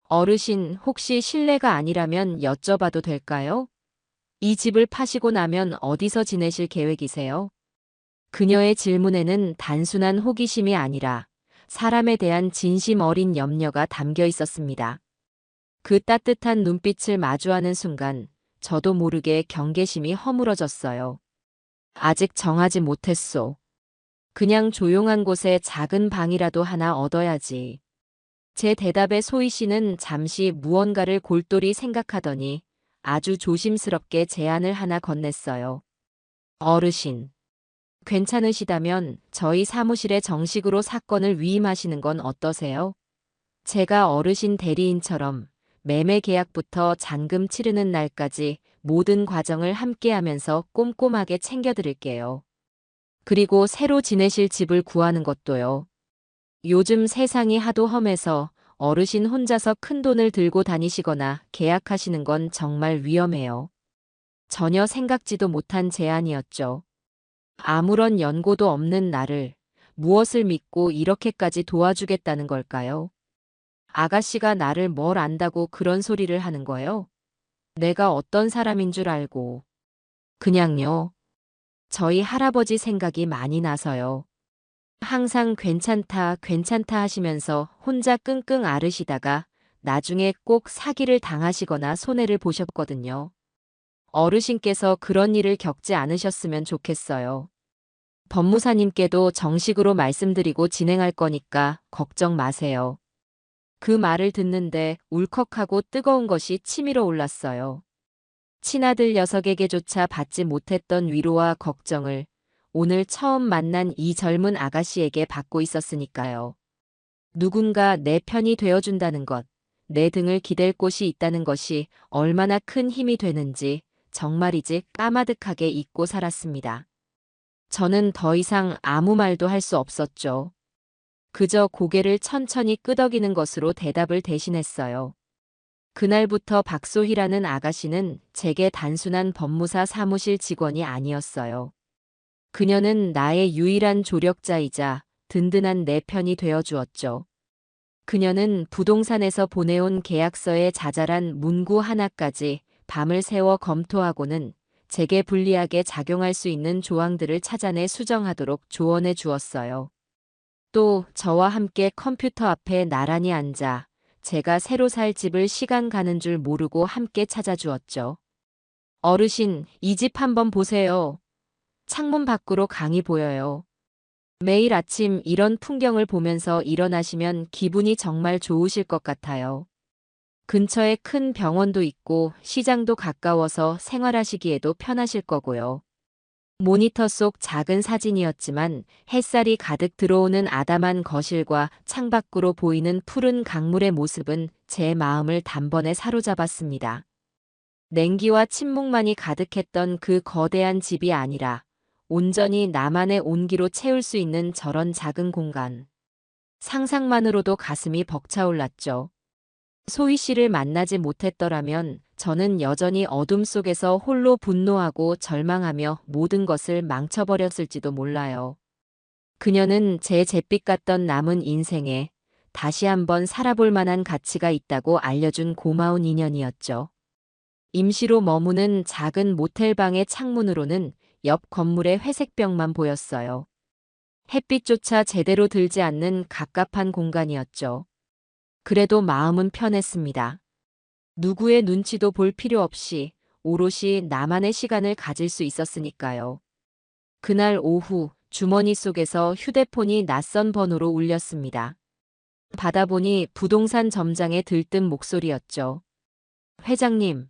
어르신, 혹시 실례가 아니라면 여쭤봐도 될까요? 이 집을 파시고 나면 어디서 지내실 계획이세요? 그녀의 질문에는 단순한 호기심이 아니라 사람에 대한 진심 어린 염려가 담겨 있었습니다. 그 따뜻한 눈빛을 마주하는 순간 저도 모르게 경계심이 허물어졌어요. 아직 정하지 못했소. 그냥 조용한 곳에 작은 방이라도 하나 얻어야지. 제 대답에 소희 씨는 잠시 무언가를 골똘히 생각하더니 아주 조심스럽게 제안을 하나 건넸어요. 어르신, 괜찮으시다면 저희 사무실에 정식으로 사건을 위임하시는 건 어떠세요? 제가 어르신 대리인처럼 매매 계약부터 잔금 치르는 날까지 모든 과정을 함께하면서 꼼꼼하게 챙겨드릴게요. 그리고 새로 지내실 집을 구하는 것도요. 요즘 세상이 하도 험해서 어르신 혼자서 큰 돈을 들고 다니시거나 계약하시는 건 정말 위험해요. 전혀 생각지도 못한 제안이었죠. 아무런 연고도 없는 나를 무엇을 믿고 이렇게까지 도와주겠다는 걸까요? 아가씨가 나를 뭘 안다고 그런 소리를 하는 거예요? 내가 어떤 사람인 줄 알고. 그냥요. 저희 할아버지 생각이 많이 나서요. 항상 괜찮다, 괜찮다 하시면서 혼자 끙끙 앓으시다가 나중에 꼭 사기를 당하시거나 손해를 보셨거든요. 어르신께서 그런 일을 겪지 않으셨으면 좋겠어요. 법무사님께도 정식으로 말씀드리고 진행할 거니까 걱정 마세요. 그 말을 듣는데 울컥하고 뜨거운 것이 치밀어 올랐어요. 친아들 녀석에게조차 받지 못했던 위로와 걱정을 오늘 처음 만난 이 젊은 아가씨에게 받고 있었으니까요. 누군가 내 편이 되어준다는 것, 내 등을 기댈 곳이 있다는 것이 얼마나 큰 힘이 되는지 정말이지 까마득하게 잊고 살았습니다. 저는 더 이상 아무 말도 할 수 없었죠. 그저 고개를 천천히 끄덕이는 것으로 대답을 대신했어요. 그날부터 박소희라는 아가씨는 제게 단순한 법무사 사무실 직원이 아니었어요. 그녀는 나의 유일한 조력자이자 든든한 내 편이 되어 주었죠. 그녀는 부동산에서 보내온 계약서의 자잘한 문구 하나까지 밤을 새워 검토하고는 제게 불리하게 작용할 수 있는 조항들을 찾아내 수정하도록 조언해 주었어요. 또 저와 함께 컴퓨터 앞에 나란히 앉아 제가 새로 살 집을 시간 가는 줄 모르고 함께 찾아주었죠. 어르신, 이 집 한번 보세요. 창문 밖으로 강이 보여요. 매일 아침 이런 풍경을 보면서 일어나시면 기분이 정말 좋으실 것 같아요. 근처에 큰 병원도 있고 시장도 가까워서 생활하시기에도 편하실 거고요. 모니터 속 작은 사진이었지만 햇살이 가득 들어오는 아담한 거실과 창밖으로 보이는 푸른 강물의 모습은 제 마음을 단번에 사로잡았습니다. 냉기와 침묵만이 가득했던 그 거대한 집이 아니라 온전히 나만의 온기로 채울 수 있는 저런 작은 공간. 상상만으로도 가슴이 벅차올랐죠. 소희 씨를 만나지 못했더라면 저는 여전히 어둠 속에서 홀로 분노하고 절망하며 모든 것을 망쳐버렸을지도 몰라요. 그녀는 제 잿빛 같던 남은 인생에 다시 한번 살아볼 만한 가치가 있다고 알려준 고마운 인연이었죠. 임시로 머무는 작은 모텔방의 창문으로는 옆 건물의 회색벽만 보였어요. 햇빛조차 제대로 들지 않는 갑갑한 공간이었죠. 그래도 마음은 편했습니다. 누구의 눈치도 볼 필요 없이 오롯이 나만의 시간을 가질 수 있었으니까요. 그날 오후 주머니 속에서 휴대폰이 낯선 번호로 울렸습니다. 받아보니 부동산 점장의 들뜬 목소리였죠. 회장님,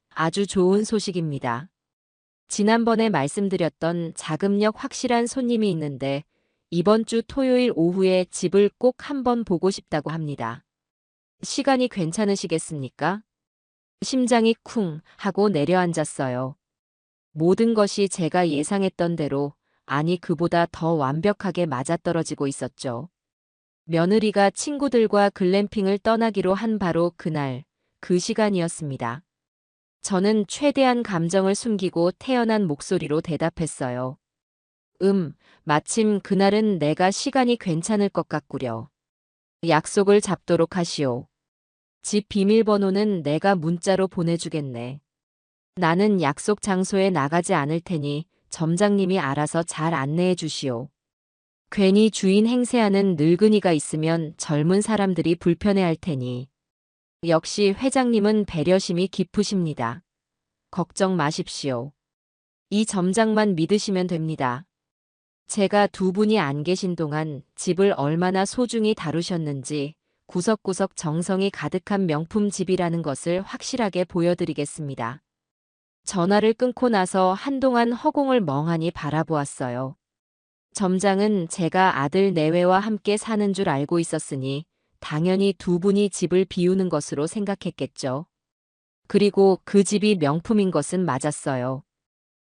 아주 좋은 소식입니다. 지난번에 말씀드렸던 자금력 확실한 손님이 있는데 이번 주 토요일 오후에 집을 꼭 한번 보고 싶다고 합니다. 시간이 괜찮으시겠습니까? 심장이 쿵 하고 내려앉았어요. 모든 것이 제가 예상했던 대로, 아니 그보다 더 완벽하게 맞아떨어지고 있었죠. 며느리가 친구들과 글램핑을 떠나기로 한 바로 그날, 그 시간이었습니다. 저는 최대한 감정을 숨기고 태연한 목소리로 대답했어요. 마침 그날은 내가 시간이 괜찮을 것 같구려. 약속을 잡도록 하시오. 집 비밀번호는 내가 문자로 보내주겠네. 나는 약속 장소에 나가지 않을 테니 점장님이 알아서 잘 안내해 주시오. 괜히 주인 행세하는 늙은이가 있으면 젊은 사람들이 불편해할 테니. 역시 회장님은 배려심이 깊으십니다. 걱정 마십시오. 이 점장만 믿으시면 됩니다. 제가 두 분이 안 계신 동안 집을 얼마나 소중히 다루셨는지 구석구석 정성이 가득한 명품 집이라는 것을 확실하게 보여드리겠습니다. 전화를 끊고 나서 한동안 허공을 멍하니 바라보았어요. 점장은 제가 아들 내외와 함께 사는 줄 알고 있었으니 당연히 두 분이 집을 비우는 것으로 생각했겠죠. 그리고 그 집이 명품인 것은 맞았어요.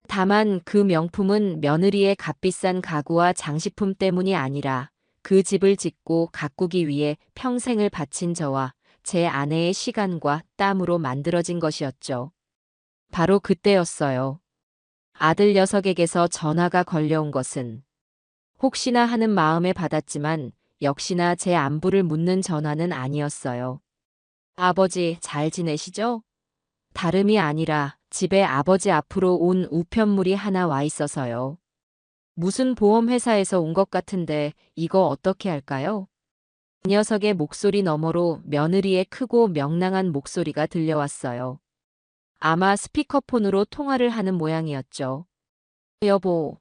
다만 그 명품은 며느리의 값비싼 가구와 장식품 때문이 아니라 그 집을 짓고 가꾸기 위해 평생을 바친 저와 제 아내의 시간과 땀으로 만들어진 것이었죠. 바로 그때였어요. 아들 녀석에게서 전화가 걸려온 것은 혹시나 하는 마음에 받았지만 역시나 제 안부를 묻는 전화는 아니었어요. 아버지 잘 지내시죠? 다름이 아니라 집에 아버지 앞으로 온 우편물이 하나 와 있어서요. 무슨 보험회사에서 온 것 같은데 이거 어떻게 할까요? 그 녀석의 목소리 너머로 며느리의 크고 명랑한 목소리가 들려왔어요. 아마 스피커폰으로 통화를 하는 모양이었죠. 여보,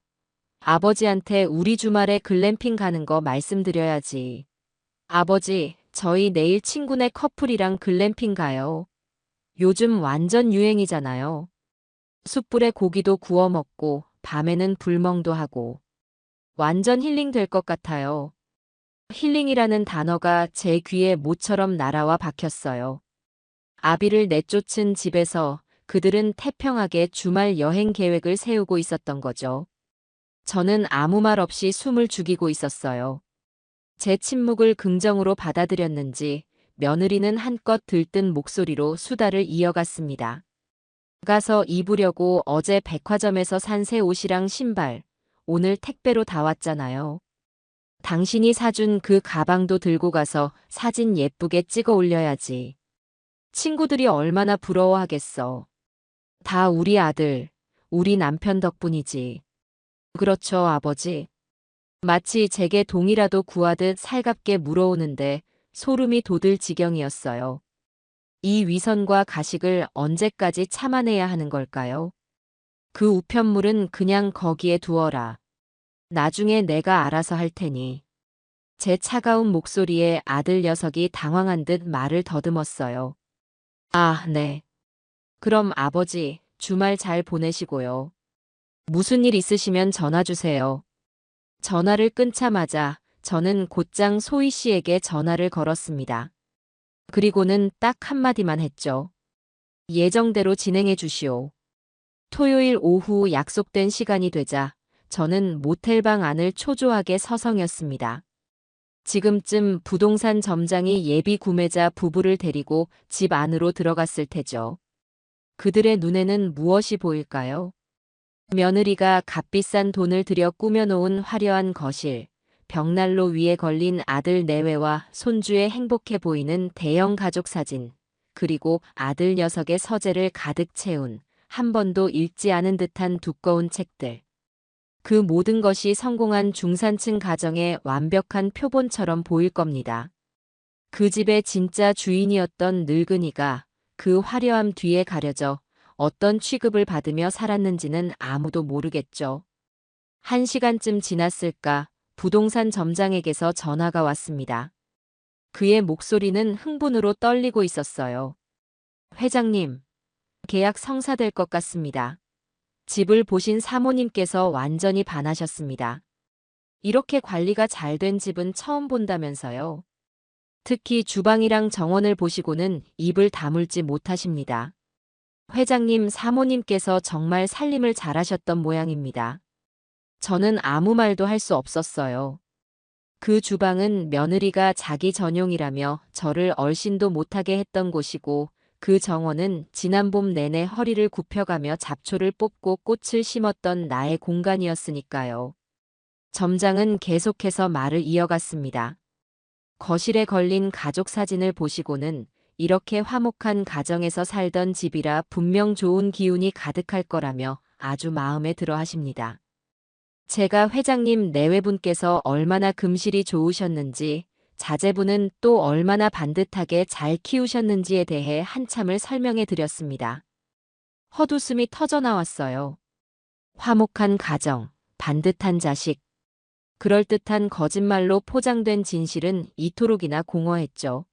아버지한테 우리 주말에 글램핑 가는 거 말씀드려야지. 아버지, 저희 내일 친구네 커플이랑 글램핑 가요. 요즘 완전 유행이잖아요. 숯불에 고기도 구워 먹고 밤에는 불멍도 하고 완전 힐링 될 것 같아요. 힐링이라는 단어가 제 귀에 모처럼 날아와 박혔어요. 아비를 내쫓은 집에서 그들은 태평하게 주말 여행 계획을 세우고 있었던 거죠. 저는 아무 말 없이 숨을 죽이고 있었어요. 제 침묵을 긍정으로 받아들였는지 며느리는 한껏 들뜬 목소리로 수다를 이어갔습니다. 나가서 입으려고 어제 백화점에서 산 새 옷이랑 신발, 오늘 택배로 다 왔잖아요. 당신이 사준 그 가방도 들고 가서 사진 예쁘게 찍어 올려야지. 친구들이 얼마나 부러워하겠어. 다 우리 아들, 우리 남편 덕분이지. 그렇죠, 아버지. 마치 제게 동이라도 구하듯 살갑게 물어오는데 소름이 돋을 지경이었어요. 이 위선과 가식을 언제까지 참아내야 하는 걸까요? 그 우편물은 그냥 거기에 두어라. 나중에 내가 알아서 할 테니. 제 차가운 목소리에 아들 녀석이 당황한 듯 말을 더듬었어요. 아, 네. 그럼 아버지, 주말 잘 보내시고요. 무슨 일 있으시면 전화 주세요. 전화를 끊자마자 저는 곧장 소희 씨에게 전화를 걸었습니다. 그리고는 딱 한마디만 했죠. 예정대로 진행해 주시오. 토요일 오후 약속된 시간이 되자 저는 모텔방 안을 초조하게 서성였습니다. 지금쯤 부동산 점장이 예비 구매자 부부를 데리고 집 안으로 들어갔을 테죠. 그들의 눈에는 무엇이 보일까요? 며느리가 값비싼 돈을 들여 꾸며놓은 화려한 거실, 벽난로 위에 걸린 아들 내외와 손주의 행복해 보이는 대형 가족 사진, 그리고 아들 녀석의 서재를 가득 채운 한 번도 읽지 않은 듯한 두꺼운 책들. 그 모든 것이 성공한 중산층 가정의 완벽한 표본처럼 보일 겁니다. 그 집의 진짜 주인이었던 늙은이가 그 화려함 뒤에 가려져 어떤 취급을 받으며 살았는지는 아무도 모르겠죠. 1시간쯤 지났을까 부동산 점장에게서 전화가 왔습니다. 그의 목소리는 흥분으로 떨리고 있었어요. 회장님, 계약 성사될 것 같습니다. 집을 보신 사모님께서 완전히 반하셨습니다. 이렇게 관리가 잘 된 집은 처음 본다면서요. 특히 주방이랑 정원을 보시고는 입을 다물지 못하십니다. 회장님 사모님께서 정말 살림을 잘하셨던 모양입니다. 저는 아무 말도 할 수 없었어요. 그 주방은 며느리가 자기 전용이라며 저를 얼씬도 못하게 했던 곳이고 그 정원은 지난 봄 내내 허리를 굽혀가며 잡초를 뽑고 꽃을 심었던 나의 공간이었으니까요. 점장은 계속해서 말을 이어갔습니다. 거실에 걸린 가족 사진을 보시고는 이렇게 화목한 가정에서 살던 집이라 분명 좋은 기운이 가득할 거라며 아주 마음에 들어 하십니다. 제가 회장님 내외분께서 얼마나 금실이 좋으셨는지, 자제분은 또 얼마나 반듯하게 잘 키우셨는지에 대해 한참을 설명해 드렸습니다. 헛웃음이 터져 나왔어요. 화목한 가정, 반듯한 자식. 그럴듯한 거짓말로 포장된 진실은 이토록이나 공허했죠.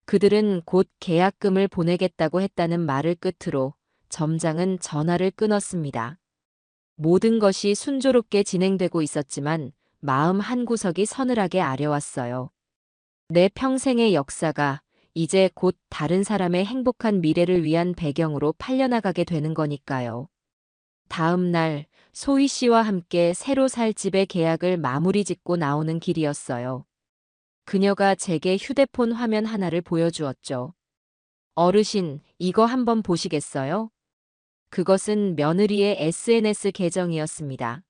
그들은 곧 계약금을 보내겠다고 했다는 말을 끝으로 점장은 전화를 끊었습니다. 모든 것이 순조롭게 진행되고 있었지만 마음 한구석이 서늘하게 아려왔어요. 내 평생의 역사가 이제 곧 다른 사람의 행복한 미래를 위한 배경으로 팔려나가게 되는 거니까요. 다음 날 소희 씨와 함께 새로 살 집의 계약을 마무리 짓고 나오는 길이었어요. 그녀가 제게 휴대폰 화면 하나를 보여주었죠. 어르신, 이거 한번 보시겠어요? 그것은 며느리의 SNS 계정이었습니다.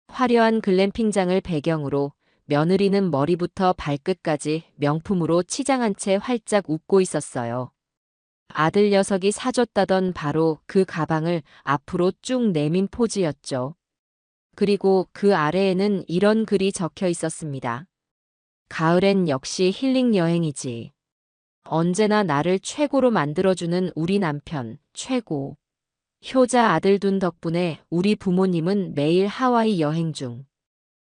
화려한 글램핑장을 배경으로 며느리는 머리부터 발끝까지 명품으로 치장한 채 활짝 웃고 있었어요. 아들 녀석이 사줬다던 바로 그 가방을 앞으로 쭉 내민 포즈였죠. 그리고 그 아래에는 이런 글이 적혀 있었습니다. 가을엔 역시 힐링 여행이지. 언제나 나를 최고로 만들어주는 우리 남편, 최고. 효자 아들 둔 덕분에 우리 부모님은 매일 하와이 여행 중.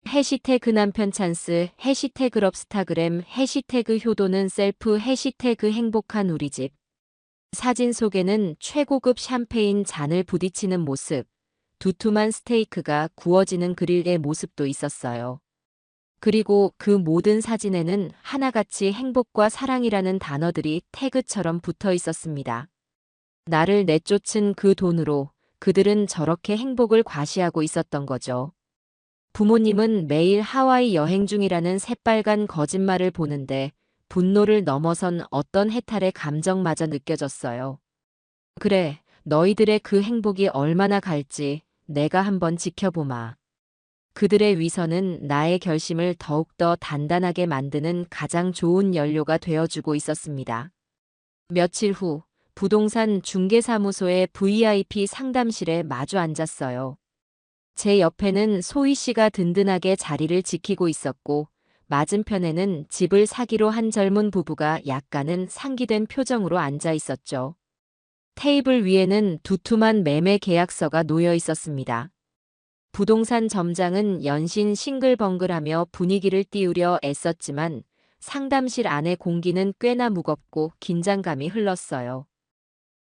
해시태그 남편 찬스, 해시태그 럽스타그램, 해시태그 효도는 셀프, 해시태그 행복한 우리 집. 사진 속에는 최고급 샴페인 잔을 부딪히는 모습, 두툼한 스테이크가 구워지는 그릴의 모습도 있었어요. 그리고 그 모든 사진에는 하나같이 행복과 사랑이라는 단어들이 태그처럼 붙어 있었습니다. 나를 내쫓은 그 돈으로 그들은 저렇게 행복을 과시하고 있었던 거죠. 부모님은 매일 하와이 여행 중이라는 새빨간 거짓말을 보는데 분노를 넘어선 어떤 해탈의 감정마저 느껴졌어요. 그래, 너희들의 그 행복이 얼마나 갈지 내가 한번 지켜보마. 그들의 위선은 나의 결심을 더욱더 단단하게 만드는 가장 좋은 연료가 되어주고 있었습니다. 며칠 후 부동산 중개사무소의 VIP 상담실에 마주 앉았어요. 제 옆에는 소희 씨가 든든하게 자리를 지키고 있었고 맞은편에는 집을 사기로 한 젊은 부부가 약간은 상기된 표정으로 앉아 있었죠. 테이블 위에는 두툼한 매매 계약서가 놓여 있었습니다. 부동산 점장은 연신 싱글벙글하며 분위기를 띄우려 애썼지만 상담실 안의 공기는 꽤나 무겁고 긴장감이 흘렀어요.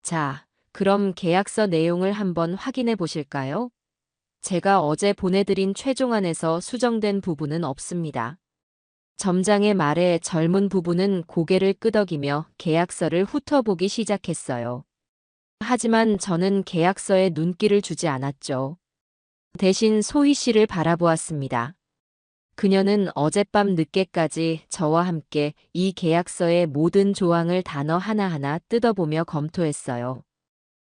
자, 그럼 계약서 내용을 한번 확인해 보실까요? 제가 어제 보내드린 최종안에서 수정된 부분은 없습니다. 점장의 말에 젊은 부부는 고개를 끄덕이며 계약서를 훑어보기 시작했어요. 하지만 저는 계약서에 눈길을 주지 않았죠. 대신 소희 씨를 바라보았습니다. 그녀는 어젯밤 늦게까지 저와 함께 이 계약서의 모든 조항을 단어 하나하나 뜯어보며 검토했어요.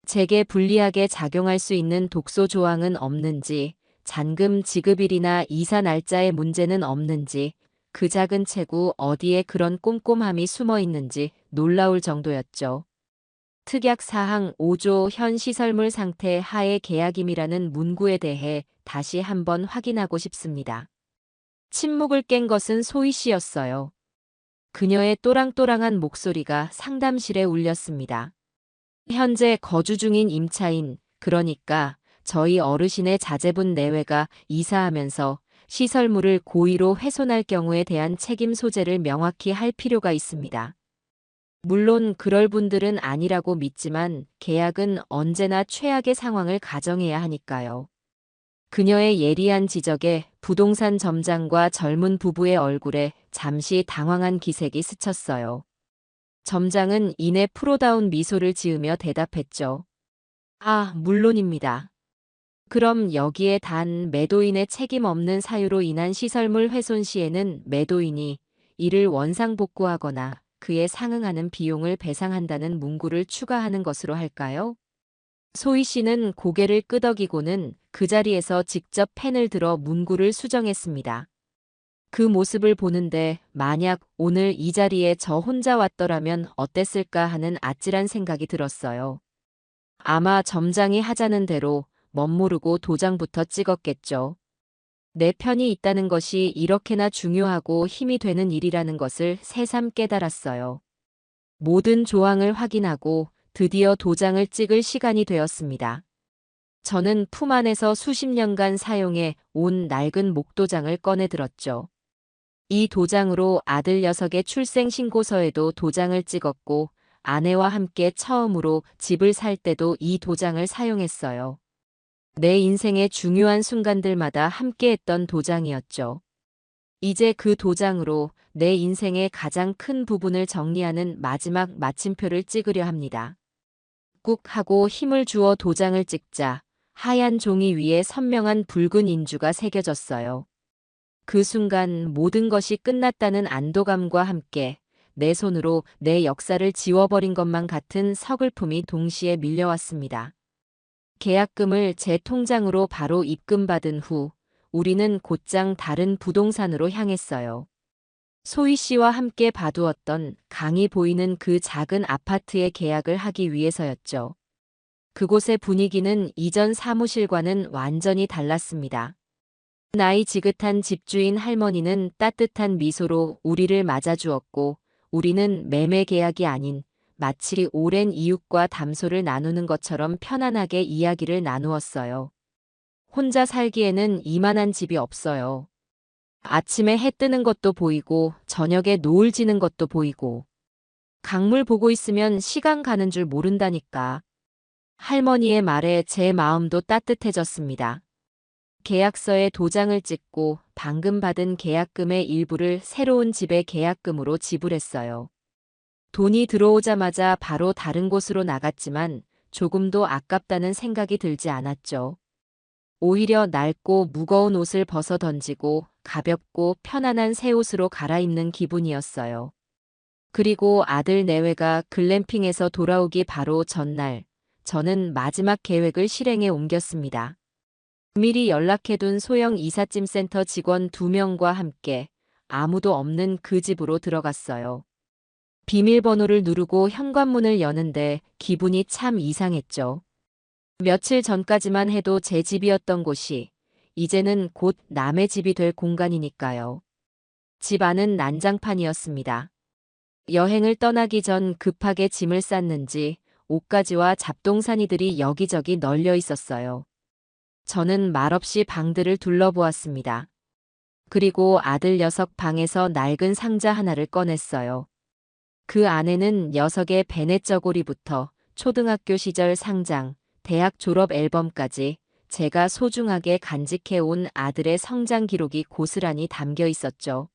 제게 불리하게 작용할 수 있는 독소 조항은 없는지, 잔금 지급일이나 이사 날짜의 문제는 없는지, 그 작은 체구 어디에 그런 꼼꼼함이 숨어 있는지 놀라울 정도였죠. 특약사항 5조 현 시설물 상태 하의 계약임이라는 문구에 대해 다시 한번 확인하고 싶습니다. 침묵을 깬 것은 소희 씨였어요. 그녀의 또랑또랑한 목소리가 상담실에 울렸습니다. 현재 거주 중인 임차인, 그러니까 저희 어르신의 자제분 내외가 이사하면서 시설물을 고의로 훼손할 경우에 대한 책임 소재를 명확히 할 필요가 있습니다. 물론 그럴 분들은 아니라고 믿지만 계약은 언제나 최악의 상황을 가정해야 하니까요. 그녀의 예리한 지적에 부동산 점장과 젊은 부부의 얼굴에 잠시 당황한 기색이 스쳤어요. 점장은 이내 프로다운 미소를 지으며 대답했죠. 아, 물론입니다. 그럼 여기에 단 매도인의 책임 없는 사유로 인한 시설물 훼손 시에는 매도인이 이를 원상복구하거나 그에 상응하는 비용을 배상한다는 문구를 추가하는 것으로 할까요? 소희 씨는 고개를 끄덕이고는 그 자리에서 직접 펜을 들어 문구를 수정했습니다. 그 모습을 보는데 만약 오늘 이 자리에 저 혼자 왔더라면 어땠을까 하는 아찔한 생각이 들었어요. 아마 점장이 하자는 대로 멋모르고 도장부터 찍었겠죠. 내 편이 있다는 것이 이렇게나 중요하고 힘이 되는 일이라는 것을 새삼 깨달았어요. 모든 조항을 확인하고 드디어 도장을 찍을 시간이 되었습니다. 저는 품 안에서 수십 년간 사용해 온 낡은 목도장을 꺼내 들었죠. 이 도장으로 아들 녀석의 출생신고서에도 도장을 찍었고 아내와 함께 처음으로 집을 살 때도 이 도장을 사용했어요. 내 인생의 중요한 순간들마다 함께했던 도장이었죠. 이제 그 도장으로 내 인생의 가장 큰 부분을 정리하는 마지막 마침표를 찍으려 합니다. 꾹 하고 힘을 주어 도장을 찍자 하얀 종이 위에 선명한 붉은 인주가 새겨졌어요. 그 순간 모든 것이 끝났다는 안도감과 함께 내 손으로 내 역사를 지워버린 것만 같은 서글픔이 동시에 밀려왔습니다. 계약금을 제 통장으로 바로 입금받은 후 우리는 곧장 다른 부동산으로 향했어요. 소희 씨와 함께 봐두었던 강이 보이는 그 작은 아파트의 계약을 하기 위해서였죠. 그곳의 분위기는 이전 사무실과는 완전히 달랐습니다. 나이 지긋한 집주인 할머니는 따뜻한 미소로 우리를 맞아주었고 우리는 매매 계약이 아닌 마치 오랜 이웃과 담소를 나누는 것처럼 편안하게 이야기를 나누었어요. 혼자 살기에는 이만한 집이 없어요. 아침에 해 뜨는 것도 보이고 저녁에 노을 지는 것도 보이고 강물 보고 있으면 시간 가는 줄 모른다니까. 할머니의 말에 제 마음도 따뜻해졌습니다. 계약서에 도장을 찍고 방금 받은 계약금의 일부를 새로운 집의 계약금으로 지불했어요. 돈이 들어오자마자 바로 다른 곳으로 나갔지만 조금도 아깝다는 생각이 들지 않았죠. 오히려 낡고 무거운 옷을 벗어 던지고 가볍고 편안한 새 옷으로 갈아입는 기분이었어요. 그리고 아들 내외가 글램핑에서 돌아오기 바로 전날, 저는 마지막 계획을 실행에 옮겼습니다. 미리 연락해둔 소형 이삿짐센터 직원 2명과 함께 아무도 없는 그 집으로 들어갔어요. 비밀번호를 누르고 현관문을 여는데 기분이 참 이상했죠. 며칠 전까지만 해도 제 집이었던 곳이 이제는 곧 남의 집이 될 공간이니까요. 집 안은 난장판이었습니다. 여행을 떠나기 전 급하게 짐을 쌌는지 옷가지와 잡동사니들이 여기저기 널려 있었어요. 저는 말없이 방들을 둘러보았습니다. 그리고 아들 녀석 방에서 낡은 상자 하나를 꺼냈어요. 그 안에는 녀석의 베네 저고리부터 초등학교 시절 상장, 대학 졸업 앨범까지 제가 소중하게 간직해온 아들의 성장 기록이 고스란히 담겨 있었죠.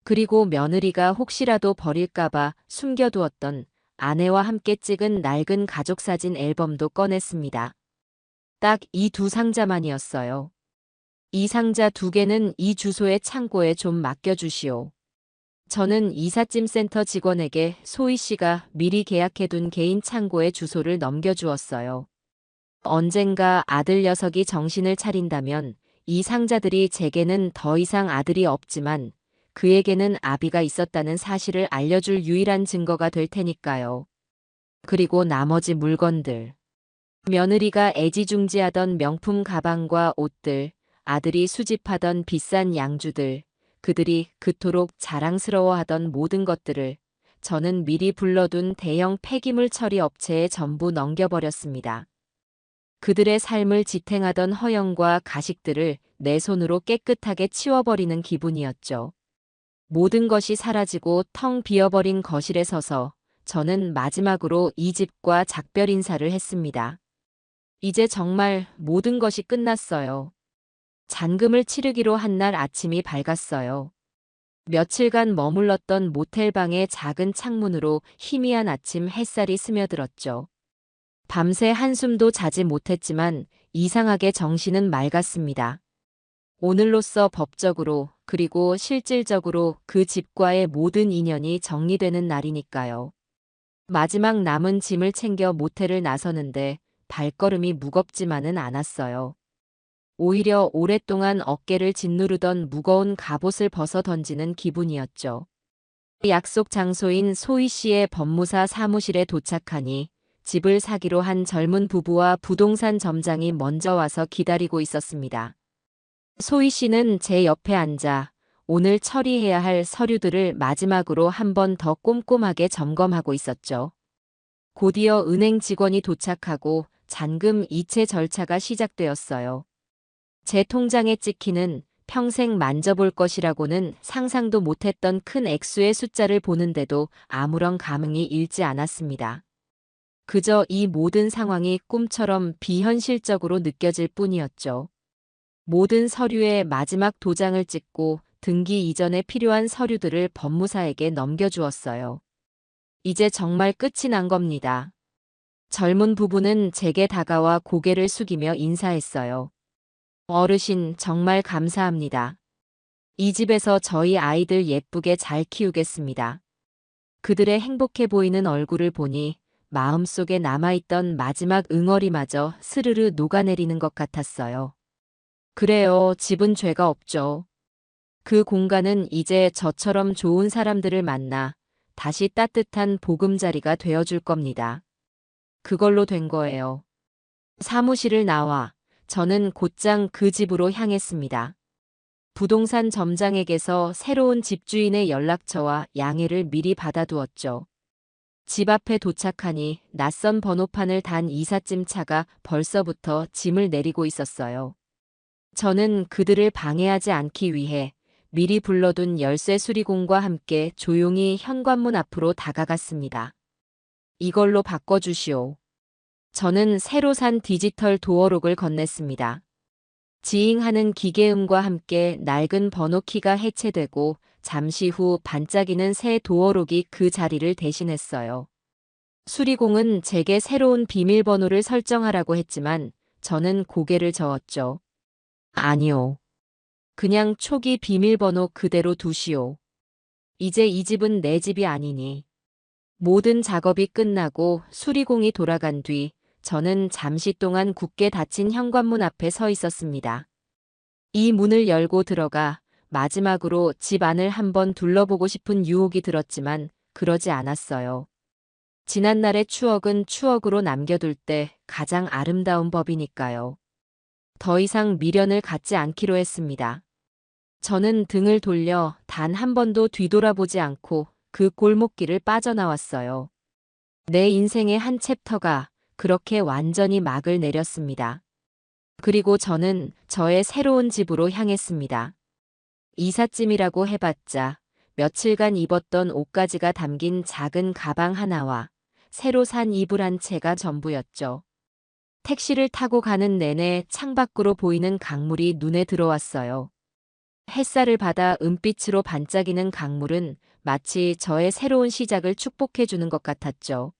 그리고 며느리가 혹시라도 버릴까봐 숨겨두었던 아내와 함께 찍은 낡은 가족사진 앨범도 꺼냈습니다. 딱 이 두 상자만이었어요. 이 상자 두 개는 이 주소의 창고에 좀 맡겨주시오. 저는 이삿짐 센터 직원에게 소희 씨가 미리 계약해둔 개인 창고의 주소를 넘겨주었어요. 언젠가 아들 녀석이 정신을 차린다면 이 상자들이 제게는 더 이상 아들이 없지만 그에게는 아비가 있었다는 사실을 알려줄 유일한 증거가 될 테니까요. 그리고 나머지 물건들. 며느리가 애지중지하던 명품 가방과 옷들, 아들이 수집하던 비싼 양주들, 그들이 그토록 자랑스러워하던 모든 것들을 저는 미리 불러둔 대형 폐기물 처리 업체에 전부 넘겨버렸습니다. 그들의 삶을 지탱하던 허영과 가식들을 내 손으로 깨끗하게 치워버리는 기분이었죠. 모든 것이 사라지고 텅 비어버린 거실에 서서 저는 마지막으로 이 집과 작별 인사를 했습니다. 이제 정말 모든 것이 끝났어요. 잔금을 치르기로 한 날 아침이 밝았어요. 며칠간 머물렀던 모텔방의 작은 창문으로 희미한 아침 햇살이 스며들었죠. 밤새 한숨도 자지 못했지만 이상하게 정신은 맑았습니다. 오늘로써 법적으로 그리고 실질적으로 그 집과의 모든 인연이 정리되는 날이니까요. 마지막 남은 짐을 챙겨 모텔을 나서는데 발걸음이 무겁지만은 않았어요. 오히려 오랫동안 어깨를 짓누르던 무거운 갑옷을 벗어 던지는 기분이었죠. 약속 장소인 소희 씨의 법무사 사무실에 도착하니 집을 사기로 한 젊은 부부와 부동산 점장이 먼저 와서 기다리고 있었습니다. 소희 씨는 제 옆에 앉아 오늘 처리해야 할 서류들을 마지막으로 한 번 더 꼼꼼하게 점검하고 있었죠. 곧이어 은행 직원이 도착하고 잔금 이체 절차가 시작되었어요. 제 통장에 찍히는 평생 만져볼 것이라고는 상상도 못했던 큰 액수의 숫자를 보는데도 아무런 감흥이 일지 않았습니다. 그저 이 모든 상황이 꿈처럼 비현실적으로 느껴질 뿐이었죠. 모든 서류에 마지막 도장을 찍고 등기 이전에 필요한 서류들을 법무사에게 넘겨주었어요. 이제 정말 끝이 난 겁니다. 젊은 부부는 제게 다가와 고개를 숙이며 인사했어요. 어르신, 정말 감사합니다. 이 집에서 저희 아이들 예쁘게 잘 키우겠습니다. 그들의 행복해 보이는 얼굴을 보니 마음속에 남아있던 마지막 응어리마저 스르르 녹아내리는 것 같았어요. 그래요, 집은 죄가 없죠. 그 공간은 이제 저처럼 좋은 사람들을 만나 다시 따뜻한 보금자리가 되어줄 겁니다. 그걸로 된 거예요. 사무실을 나와 저는 곧장 그 집으로 향했습니다. 부동산 점장에게서 새로운 집주인의 연락처와 양해를 미리 받아두었죠. 집 앞에 도착하니 낯선 번호판을 단 이삿짐 차가 벌써부터 짐을 내리고 있었어요. 저는 그들을 방해하지 않기 위해 미리 불러둔 열쇠 수리공과 함께 조용히 현관문 앞으로 다가갔습니다. 이걸로 바꿔주시오. 저는 새로 산 디지털 도어록을 건넸습니다. 지잉하는 기계음과 함께 낡은 번호키가 해체되고 잠시 후 반짝이는 새 도어록이 그 자리를 대신했어요. 수리공은 제게 새로운 비밀번호를 설정하라고 했지만 저는 고개를 저었죠. 아니요. 그냥 초기 비밀번호 그대로 두시오. 이제 이 집은 내 집이 아니니. 모든 작업이 끝나고 수리공이 돌아간 뒤 저는 잠시 동안 굳게 닫힌 현관문 앞에 서 있었습니다. 이 문을 열고 들어가 마지막으로 집 안을 한번 둘러보고 싶은 유혹이 들었지만 그러지 않았어요. 지난날의 추억은 추억으로 남겨둘 때 가장 아름다운 법이니까요. 더 이상 미련을 갖지 않기로 했습니다. 저는 등을 돌려 단 한 번도 뒤돌아보지 않고 그 골목길을 빠져나왔어요. 내 인생의 한 챕터가 그렇게 완전히 막을 내렸습니다. 그리고 저는 저의 새로운 집으로 향했습니다. 이삿짐이라고 해봤자 며칠간 입었던 옷가지가 담긴 작은 가방 하나와 새로 산 이불 한 채가 전부였죠. 택시를 타고 가는 내내 창밖으로 보이는 강물이 눈에 들어왔어요. 햇살을 받아 은빛으로 반짝이는 강물은 마치 저의 새로운 시작을 축복해주는 것 같았죠.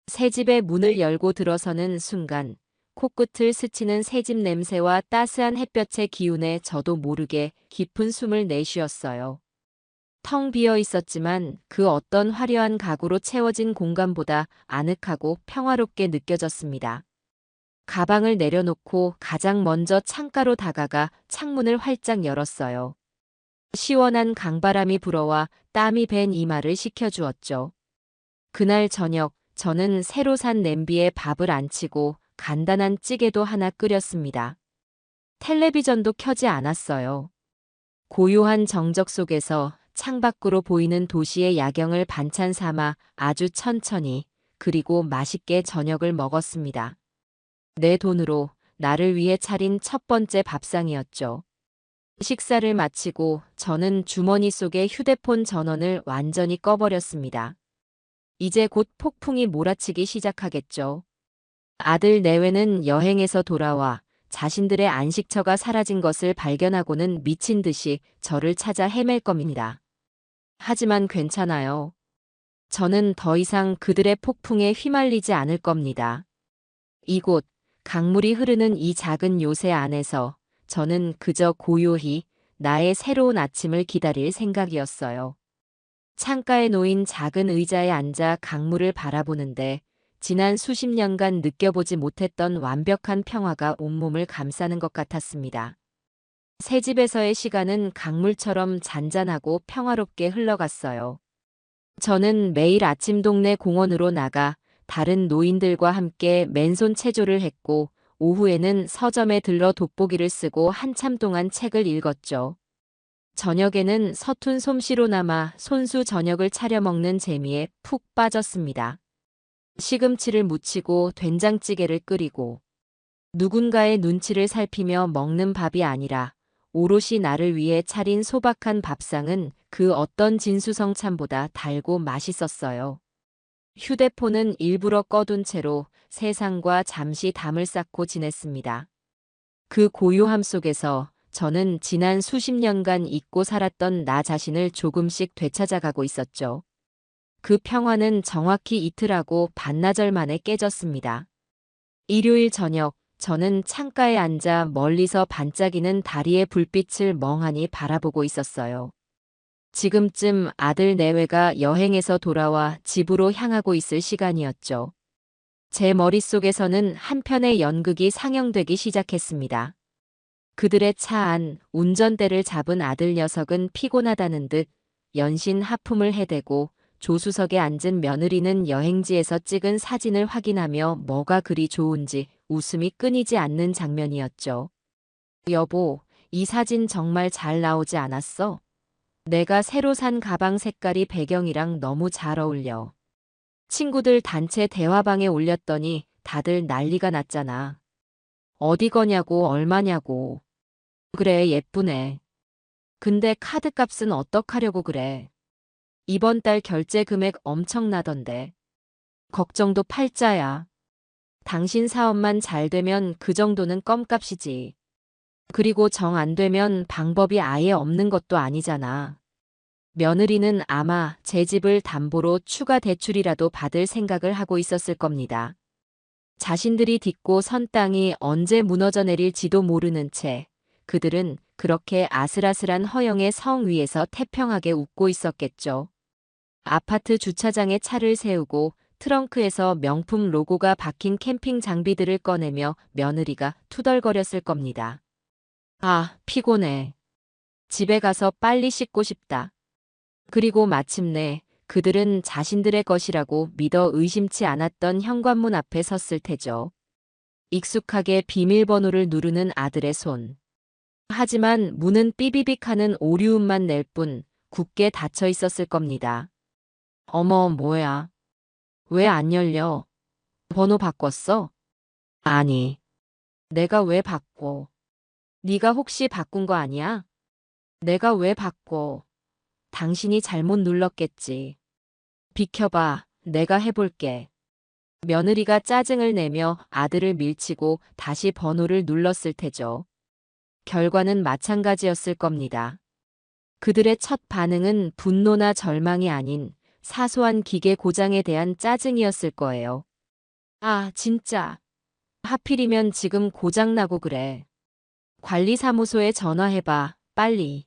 새 집의 문을 열고 들어서는 순간 코끝을 스치는 새집 냄새와 따스한 햇볕의 기운에 저도 모르게 깊은 숨을 내쉬었어요. 텅 비어 있었지만 그 어떤 화려한 가구로 채워진 공간보다 아늑하고 평화롭게 느껴졌습니다. 가방을 내려놓고 가장 먼저 창가로 다가가 창문을 활짝 열었어요. 시원한 강바람이 불어와 땀이 밴 이마를 식혀주었죠. 그날 저녁 저는 새로 산 냄비에 밥을 안 치고 간단한 찌개도 하나 끓였습니다. 텔레비전도 켜지 않았어요. 고요한 정적 속에서 창밖으로 보이는 도시의 야경을 반찬 삼아 아주 천천히 그리고 맛있게 저녁을 먹었습니다. 내 돈으로 나를 위해 차린 첫 번째 밥상이었죠. 식사를 마치고 저는 주머니 속의 휴대폰 전원을 완전히 꺼버렸습니다. 이제 곧 폭풍이 몰아치기 시작하겠죠. 아들 내외는 여행에서 돌아와 자신들의 안식처가 사라진 것을 발견하고는 미친 듯이 저를 찾아 헤맬 겁니다. 하지만 괜찮아요. 저는 더 이상 그들의 폭풍에 휘말리지 않을 겁니다. 이곳, 강물이 흐르는 이 작은 요새 안에서 저는 그저 고요히 나의 새로운 아침을 기다릴 생각이었어요. 창가에 놓인 작은 의자에 앉아 강물을 바라보는데 지난 수십 년간 느껴보지 못했던 완벽한 평화가 온몸을 감싸는 것 같았습니다. 새 집에서의 시간은 강물처럼 잔잔하고 평화롭게 흘러갔어요. 저는 매일 아침 동네 공원으로 나가 다른 노인들과 함께 맨손 체조를 했고 오후에는 서점에 들러 돋보기를 쓰고 한참 동안 책을 읽었죠. 저녁에는 서툰 솜씨로나마 손수 저녁을 차려 먹는 재미에 푹 빠졌습니다. 시금치를 무치고 된장찌개를 끓이고 누군가의 눈치를 살피며 먹는 밥이 아니라 오롯이 나를 위해 차린 소박한 밥상은 그 어떤 진수성찬보다 달고 맛있었어요. 휴대폰은 일부러 꺼둔 채로 세상과 잠시 담을 쌓고 지냈습니다. 그 고요함 속에서 저는 지난 수십 년간 잊고 살았던 나 자신을 조금씩 되찾아가고 있었죠. 그 평화는 정확히 이틀하고 반나절 만에 깨졌습니다. 일요일 저녁, 저는 창가에 앉아 멀리서 반짝이는 다리의 불빛을 멍하니 바라보고 있었어요. 지금쯤 아들 내외가 여행에서 돌아와 집으로 향하고 있을 시간이었죠. 제 머릿속에서는 한 편의 연극이 상영되기 시작했습니다. 그들의 차 안 운전대를 잡은 아들 녀석은 피곤하다는 듯 연신 하품을 해대고 조수석에 앉은 며느리는 여행지에서 찍은 사진을 확인하며 뭐가 그리 좋은지 웃음이 끊이지 않는 장면이었죠. 여보, 이 사진 정말 잘 나오지 않았어? 내가 새로 산 가방 색깔이 배경이랑 너무 잘 어울려. 친구들 단체 대화방에 올렸더니 다들 난리가 났잖아. 어디 거냐고 얼마냐고. 그래, 예쁘네. 근데 카드값은 어떡하려고 그래. 이번 달 결제 금액 엄청나던데. 걱정도 팔자야. 당신 사업만 잘 되면 그 정도는 껌값이지. 그리고 정 안 되면 방법이 아예 없는 것도 아니잖아. 며느리는 아마 제 집을 담보로 추가 대출이라도 받을 생각을 하고 있었을 겁니다. 자신들이 딛고 선 땅이 언제 무너져 내릴지도 모르는 채 그들은 그렇게 아슬아슬한 허영의 성 위에서 태평하게 웃고 있었겠죠. 아파트 주차장에 차를 세우고 트렁크에서 명품 로고가 박힌 캠핑 장비들을 꺼내며 며느리가 투덜거렸을 겁니다. 아, 피곤해. 집에 가서 빨리 씻고 싶다. 그리고 마침내 그들은 자신들의 것이라고 믿어 의심치 않았던 현관문 앞에 섰을 테죠. 익숙하게 비밀번호를 누르는 아들의 손. 하지만 문은 삐비빅 하는 오류음만 낼 뿐 굳게 닫혀 있었을 겁니다. 어머, 뭐야. 왜 안 열려? 번호 바꿨어? 아니, 내가 왜 바꿔? 네가 혹시 바꾼 거 아니야? 내가 왜 바꿔? 당신이 잘못 눌렀겠지. 비켜봐, 내가 해볼게. 며느리가 짜증을 내며 아들을 밀치고 다시 번호를 눌렀을 테죠. 결과는 마찬가지였을 겁니다. 그들의 첫 반응은 분노나 절망이 아닌 사소한 기계 고장에 대한 짜증이었을 거예요. 아, 진짜. 하필이면 지금 고장나고 그래. 관리사무소에 전화해봐, 빨리.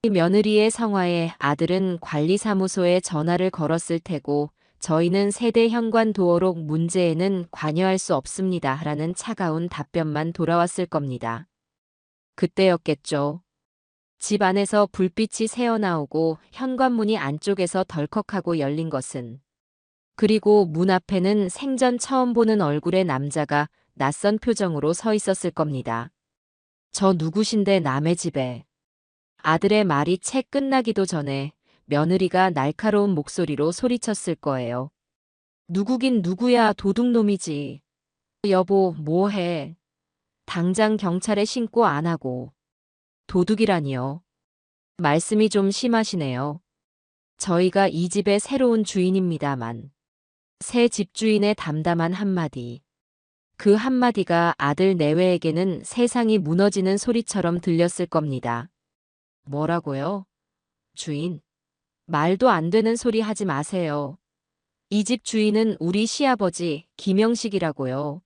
며느리의 성화에 아들은 관리사무소에 전화를 걸었을 테고 저희는 세대 현관 도어록 문제에는 관여할 수 없습니다. 라는 차가운 답변만 돌아왔을 겁니다. 그때였겠죠. 집 안에서 불빛이 새어나오고 현관문이 안쪽에서 덜컥하고 열린 것은. 그리고 문 앞에는 생전 처음 보는 얼굴의 남자가 낯선 표정으로 서 있었을 겁니다. 저 누구신데 남의 집에. 아들의 말이 채 끝나기도 전에 며느리가 날카로운 목소리로 소리쳤을 거예요. 누구긴 누구야, 도둑놈이지. 여보, 뭐해. 당장 경찰에 신고 안 하고. 도둑이라니요. 말씀이 좀 심하시네요. 저희가 이 집의 새로운 주인입니다만. 새 집주인의 담담한 한마디. 그 한마디가 아들 내외에게는 세상이 무너지는 소리처럼 들렸을 겁니다. 뭐라고요? 주인? 말도 안 되는 소리 하지 마세요. 이 집 주인은 우리 시아버지 김영식이라고요.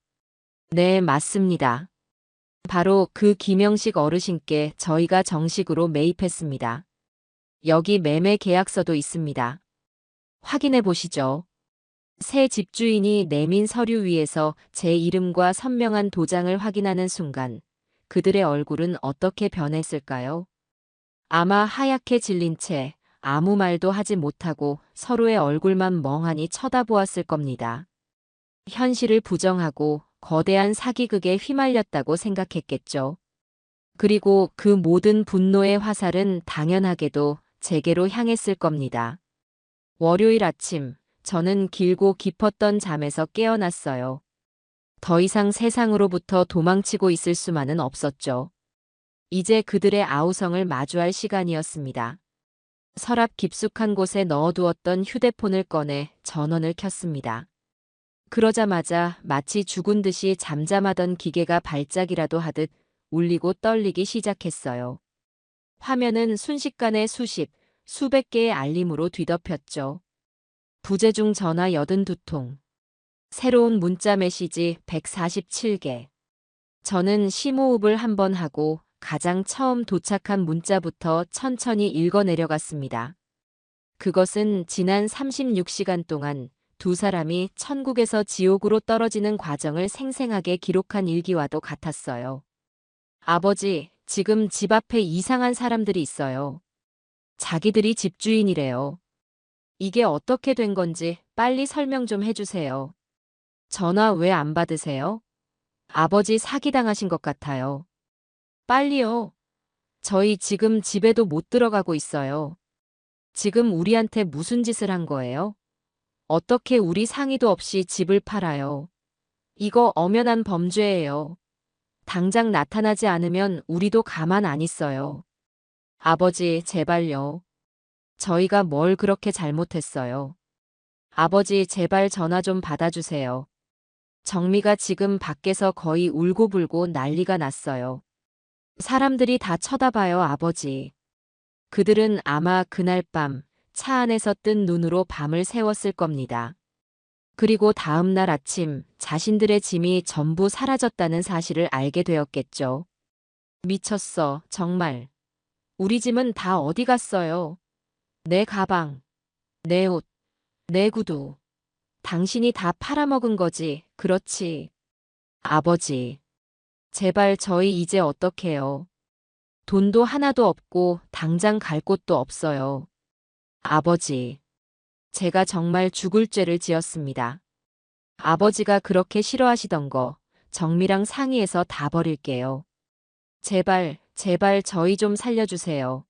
네, 맞습니다. 바로 그 김영식 어르신께 저희가 정식으로 매입했습니다. 여기 매매 계약서도 있습니다. 확인해 보시죠. 새 집주인이 내민 서류 위에서 제 이름과 선명한 도장을 확인하는 순간 그들의 얼굴은 어떻게 변했을까요? 아마 하얗게 질린 채 아무 말도 하지 못하고 서로의 얼굴만 멍하니 쳐다보았을 겁니다. 현실을 부정하고 거대한 사기극에 휘말렸다고 생각했겠죠. 그리고 그 모든 분노의 화살은 당연하게도 제게로 향했을 겁니다. 월요일 아침, 저는 길고 깊었던 잠에서 깨어났어요. 더 이상 세상으로부터 도망치고 있을 수만은 없었죠. 이제 그들의 아우성을 마주할 시간이었습니다. 서랍 깊숙한 곳에 넣어두었던 휴대폰을 꺼내 전원을 켰습니다. 그러자마자 마치 죽은 듯이 잠잠하던 기계가 발작이라도 하듯 울리고 떨리기 시작했어요. 화면은 순식간에 수백 개의 알림으로 뒤덮였죠. 부재중 전화 82통. 새로운 문자 메시지 147개. 저는 심호흡을 한번 하고 가장 처음 도착한 문자부터 천천히 읽어 내려갔습니다. 그것은 지난 36시간 동안 두 사람이 천국에서 지옥으로 떨어지는 과정을 생생하게 기록한 일기와도 같았어요. 아버지, 지금 집 앞에 이상한 사람들이 있어요. 자기들이 집주인이래요. 이게 어떻게 된 건지 빨리 설명 좀 해주세요. 전화 왜 안 받으세요? 아버지 사기당하신 것 같아요. 빨리요. 저희 지금 집에도 못 들어가고 있어요. 지금 우리한테 무슨 짓을 한 거예요? 어떻게 우리 상의도 없이 집을 팔아요? 이거 엄연한 범죄예요. 당장 나타나지 않으면 우리도 가만 안 있어요. 아버지, 제발요. 저희가 뭘 그렇게 잘못했어요. 아버지, 제발 전화 좀 받아주세요. 정미가 지금 밖에서 거의 울고불고 난리가 났어요. 사람들이 다 쳐다봐요, 아버지. 그들은 아마 그날 밤 차 안에서 뜬 눈으로 밤을 새웠을 겁니다. 그리고 다음 날 아침 자신들의 짐이 전부 사라졌다는 사실을 알게 되었겠죠. 미쳤어, 정말. 우리 짐은 다 어디 갔어요? 내 가방, 내 옷, 내 구두. 당신이 다 팔아먹은 거지, 그렇지. 아버지, 제발 저희 이제 어떡해요? 돈도 하나도 없고 당장 갈 곳도 없어요. 아버지, 제가 정말 죽을 죄를 지었습니다. 아버지가 그렇게 싫어하시던 거 정미랑 상의해서 다 버릴게요. 제발 제발 저희 좀 살려주세요.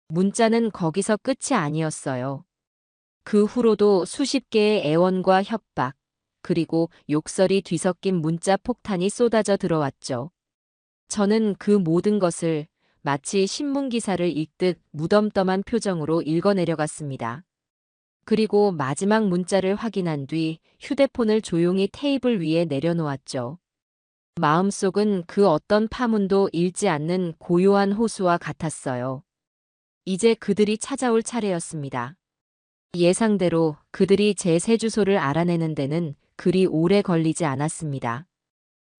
문자는 거기서 끝이 아니었어요. 그 후로도 수십 개의 애원과 협박, 그리고 욕설이 뒤섞인 문자 폭탄이 쏟아져 들어왔죠. 저는 그 모든 것을 마치 신문 기사를 읽듯 무덤덤한 표정으로 읽어내려갔습니다. 그리고 마지막 문자를 확인한 뒤 휴대폰을 조용히 테이블 위에 내려놓았죠. 마음속은 그 어떤 파문도 잃지 않는 고요한 호수와 같았어요. 이제 그들이 찾아올 차례였습니다. 예상대로 그들이 제 새 주소를 알아내는 데는 그리 오래 걸리지 않았습니다.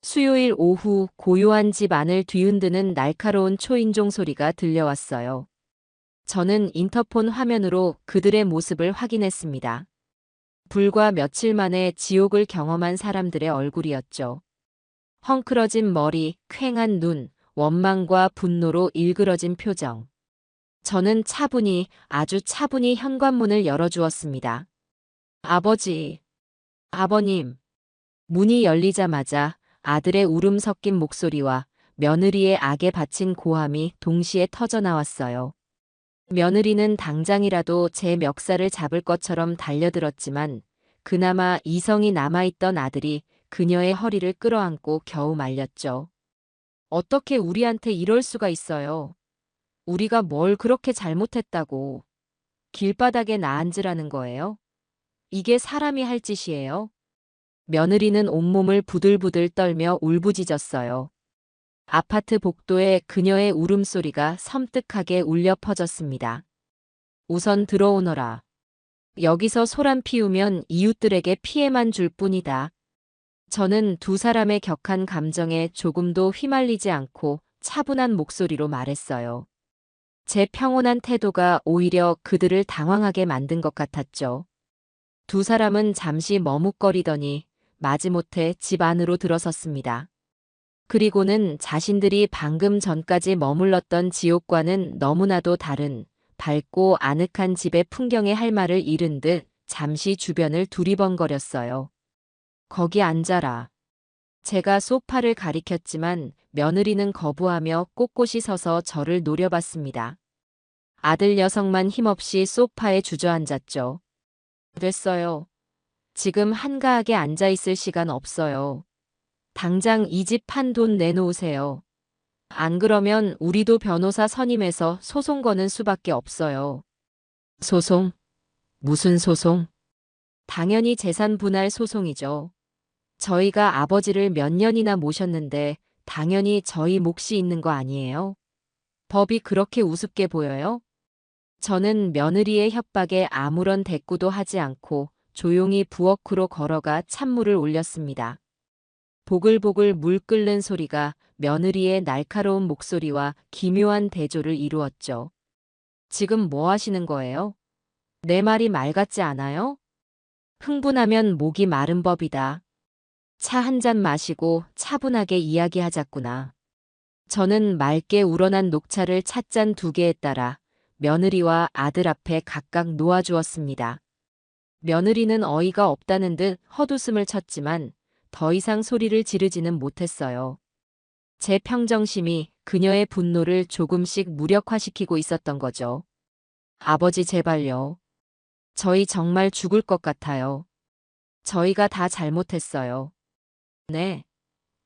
수요일 오후 고요한 집 안을 뒤흔드는 날카로운 초인종 소리가 들려왔어요. 저는 인터폰 화면으로 그들의 모습을 확인했습니다. 불과 며칠 만에 지옥을 경험한 사람들의 얼굴이었죠. 헝클어진 머리, 퀭한 눈, 원망과 분노로 일그러진 표정. 저는 차분히, 아주 차분히 현관문을 열어주었습니다. 아버지, 아버님. 문이 열리자마자 아들의 울음 섞인 목소리와 며느리의 악에 바친 고함이 동시에 터져나왔어요. 며느리는 당장이라도 제 멱살을 잡을 것처럼 달려들었지만 그나마 이성이 남아있던 아들이 그녀의 허리를 끌어안고 겨우 말렸죠. 어떻게 우리한테 이럴 수가 있어요? 우리가 뭘 그렇게 잘못했다고 길바닥에 나앉으라는 거예요? 이게 사람이 할 짓이에요? 며느리는 온몸을 부들부들 떨며 울부짖었어요. 아파트 복도에 그녀의 울음소리가 섬뜩하게 울려 퍼졌습니다. 우선 들어오너라. 여기서 소란 피우면 이웃들에게 피해만 줄 뿐이다. 저는 두 사람의 격한 감정에 조금도 휘말리지 않고 차분한 목소리로 말했어요. 제 평온한 태도가 오히려 그들을 당황하게 만든 것 같았죠. 두 사람은 잠시 머뭇거리더니 마지못해 집 안으로 들어섰습니다. 그리고는 자신들이 방금 전까지 머물렀던 지옥과는 너무나도 다른 밝고 아늑한 집의 풍경에 할 말을 잃은 듯 잠시 주변을 두리번거렸어요. 거기 앉아라. 제가 소파를 가리켰지만 며느리는 거부하며 꼿꼿이 서서 저를 노려봤습니다. 아들 녀석만 힘없이 소파에 주저앉았죠. 됐어요. 지금 한가하게 앉아있을 시간 없어요. 당장 이 집 판 돈 내놓으세요. 안 그러면 우리도 변호사 선임해서 소송 거는 수밖에 없어요. 소송? 무슨 소송? 당연히 재산 분할 소송이죠. 저희가 아버지를 몇 년이나 모셨는데 당연히 저희 몫이 있는 거 아니에요? 법이 그렇게 우습게 보여요? 저는 며느리의 협박에 아무런 대꾸도 하지 않고 조용히 부엌으로 걸어가 찬물을 올렸습니다. 보글보글 물 끓는 소리가 며느리의 날카로운 목소리와 기묘한 대조를 이루었죠. 지금 뭐 하시는 거예요? 내 말이 말 같지 않아요? 흥분하면 목이 마른 법이다. 차 한 잔 마시고 차분하게 이야기하자꾸나. 저는 맑게 우러난 녹차를 찻잔 두 개에 따라 며느리와 아들 앞에 각각 놓아주었습니다. 며느리는 어이가 없다는 듯 헛웃음을 쳤지만 더 이상 소리를 지르지는 못했어요. 제 평정심이 그녀의 분노를 조금씩 무력화시키고 있었던 거죠. 아버지 제발요. 저희 정말 죽을 것 같아요. 저희가 다 잘못했어요. 네.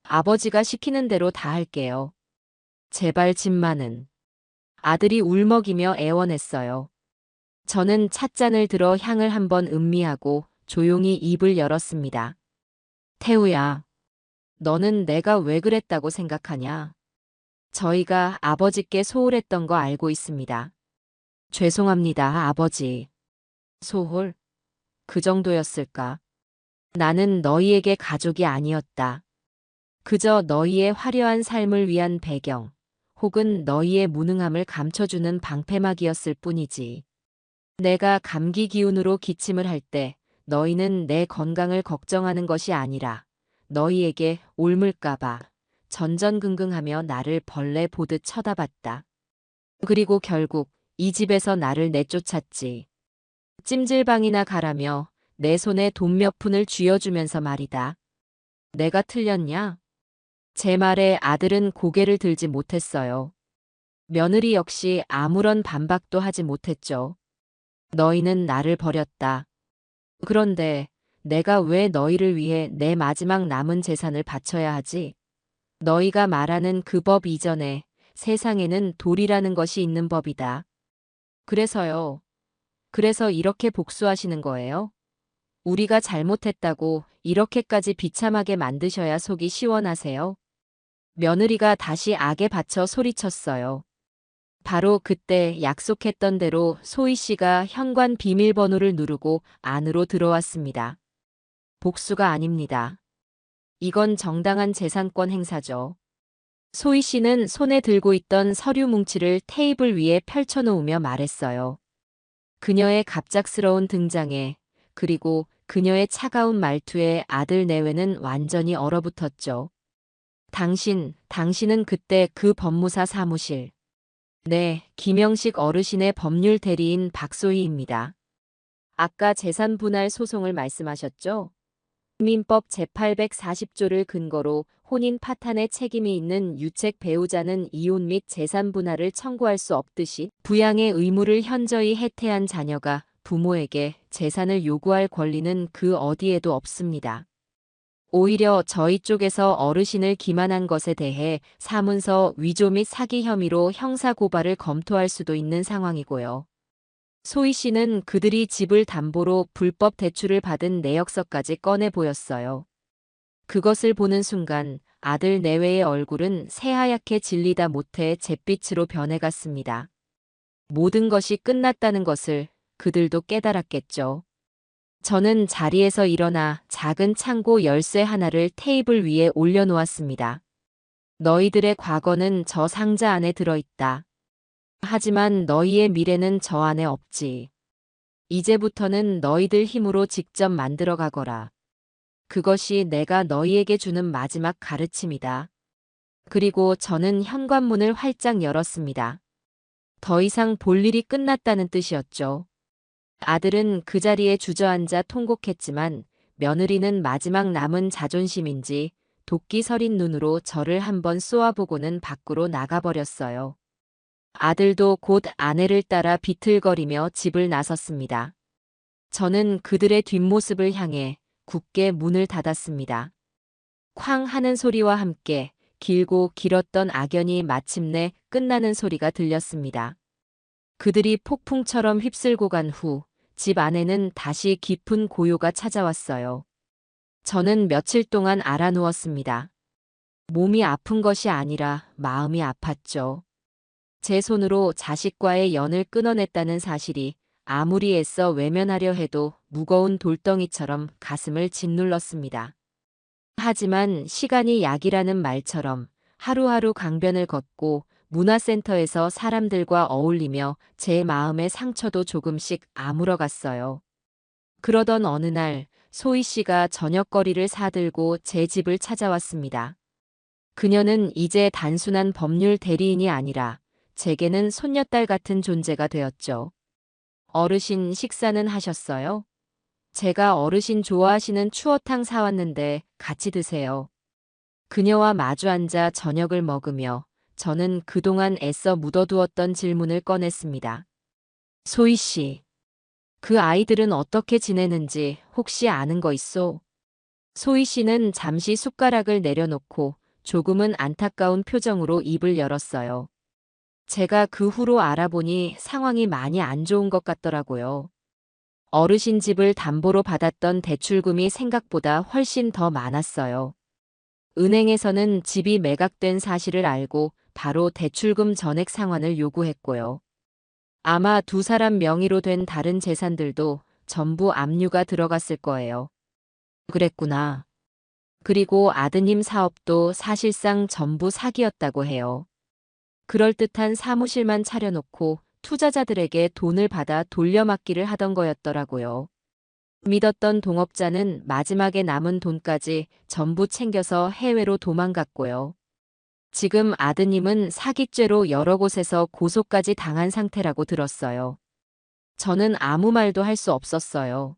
아버지가 시키는 대로 다 할게요. 제발 집만은. 아들이 울먹이며 애원했어요. 저는 찻잔을 들어 향을 한번 음미하고 조용히 입을 열었습니다. 태우야, 너는 내가 왜 그랬다고 생각하냐? 저희가 아버지께 소홀했던 거 알고 있습니다. 죄송합니다, 아버지. 소홀? 그 정도였을까? 나는 너희에게 가족이 아니었다. 그저 너희의 화려한 삶을 위한 배경, 혹은 너희의 무능함을 감춰주는 방패막이었을 뿐이지. 내가 감기 기운으로 기침을 할 때 너희는 내 건강을 걱정하는 것이 아니라 너희에게 옮을까봐 전전긍긍하며 나를 벌레 보듯 쳐다봤다. 그리고 결국 이 집에서 나를 내쫓았지. 찜질방이나 가라며 내 손에 돈 몇 푼을 쥐어주면서 말이다. 내가 틀렸냐? 제 말에 아들은 고개를 들지 못했어요. 며느리 역시 아무런 반박도 하지 못했죠. 너희는 나를 버렸다. 그런데 내가 왜 너희를 위해 내 마지막 남은 재산을 바쳐야 하지? 너희가 말하는 그 법 이전에 세상에는 돌이라는 것이 있는 법이다. 그래서요. 그래서 이렇게 복수하시는 거예요? 우리가 잘못했다고 이렇게까지 비참하게 만드셔야 속이 시원하세요? 며느리가 다시 악에 받쳐 소리쳤어요. 바로 그때 약속했던 대로 소희 씨가 현관 비밀번호를 누르고 안으로 들어왔습니다. 복수가 아닙니다. 이건 정당한 재산권 행사죠. 소희 씨는 손에 들고 있던 서류 뭉치를 테이블 위에 펼쳐놓으며 말했어요. 그녀의 갑작스러운 등장에, 그리고 그녀의 차가운 말투에 아들 내외는 완전히 얼어붙었죠. 당신은 그때 그 법무사 사무실. 네, 김영식 어르신의 법률 대리인 박소희입니다. 아까 재산 분할 소송을 말씀하셨죠? 민법 제840조를 근거로 혼인 파탄의 책임이 있는 유책 배우자는 이혼 및 재산 분할을 청구할 수 없듯이 부양의 의무를 현저히 해태한 자녀가 부모에게 재산을 요구할 권리는 그 어디에도 없습니다. 오히려 저희 쪽에서 어르신을 기만한 것에 대해 사문서 위조 및 사기 혐의로 형사고발을 검토할 수도 있는 상황이고요. 소희 씨는 그들이 집을 담보로 불법 대출을 받은 내역서까지 꺼내 보였어요. 그것을 보는 순간 아들 내외의 얼굴은 새하얗게 질리다 못해 잿빛으로 변해갔습니다. 모든 것이 끝났다는 것을 그들도 깨달았겠죠. 저는 자리에서 일어나 작은 창고 열쇠 하나를 테이블 위에 올려놓았습니다. 너희들의 과거는 저 상자 안에 들어있다. 하지만 너희의 미래는 저 안에 없지. 이제부터는 너희들 힘으로 직접 만들어 가거라. 그것이 내가 너희에게 주는 마지막 가르침이다. 그리고 저는 현관문을 활짝 열었습니다. 더 이상 볼 일이 끝났다는 뜻이었죠. 아들은 그 자리에 주저앉아 통곡했지만 며느리는 마지막 남은 자존심인지 도끼 서린 눈으로 저를 한번 쏘아보고는 밖으로 나가버렸어요. 아들도 곧 아내를 따라 비틀거리며 집을 나섰습니다. 저는 그들의 뒷모습을 향해 굳게 문을 닫았습니다. 쾅 하는 소리와 함께 길고 길었던 악연이 마침내 끝나는 소리가 들렸습니다. 그들이 폭풍처럼 휩쓸고 간 후 집 안에는 다시 깊은 고요가 찾아왔어요. 저는 며칠 동안 알아누웠습니다. 몸이 아픈 것이 아니라 마음이 아팠죠. 제 손으로 자식과의 연을 끊어냈다는 사실이 아무리 애써 외면하려 해도 무거운 돌덩이처럼 가슴을 짓눌렀습니다. 하지만 시간이 약이라는 말처럼 하루하루 강변을 걷고 문화센터에서 사람들과 어울리며 제 마음의 상처도 조금씩 아물어갔어요. 그러던 어느 날 소희 씨가 저녁거리를 사들고 제 집을 찾아왔습니다. 그녀는 이제 단순한 법률 대리인이 아니라 제게는 손녀딸 같은 존재가 되었죠. 어르신 식사는 하셨어요? 제가 어르신 좋아하시는 추어탕 사왔는데 같이 드세요. 그녀와 마주 앉아 저녁을 먹으며 저는 그동안 애써 묻어두었던 질문을 꺼냈습니다. 소희 씨, 그 아이들은 어떻게 지내는지 혹시 아는 거 있소? 소희 씨는 잠시 숟가락을 내려놓고 조금은 안타까운 표정으로 입을 열었어요. 제가 그 후로 알아보니 상황이 많이 안 좋은 것 같더라고요. 어르신 집을 담보로 받았던 대출금이 생각보다 훨씬 더 많았어요. 은행에서는 집이 매각된 사실을 알고 바로 대출금 전액 상환을 요구했고요. 아마 두 사람 명의로 된 다른 재산들도 전부 압류가 들어갔을 거예요. 그랬구나. 그리고 아드님 사업도 사실상 전부 사기였다고 해요. 그럴듯한 사무실만 차려놓고 투자자들에게 돈을 받아 돌려막기를 하던 거였더라고요. 믿었던 동업자는 마지막에 남은 돈까지 전부 챙겨서 해외로 도망갔고요. 지금 아드님은 사기죄로 여러 곳에서 고소까지 당한 상태라고 들었어요. 저는 아무 말도 할 수 없었어요.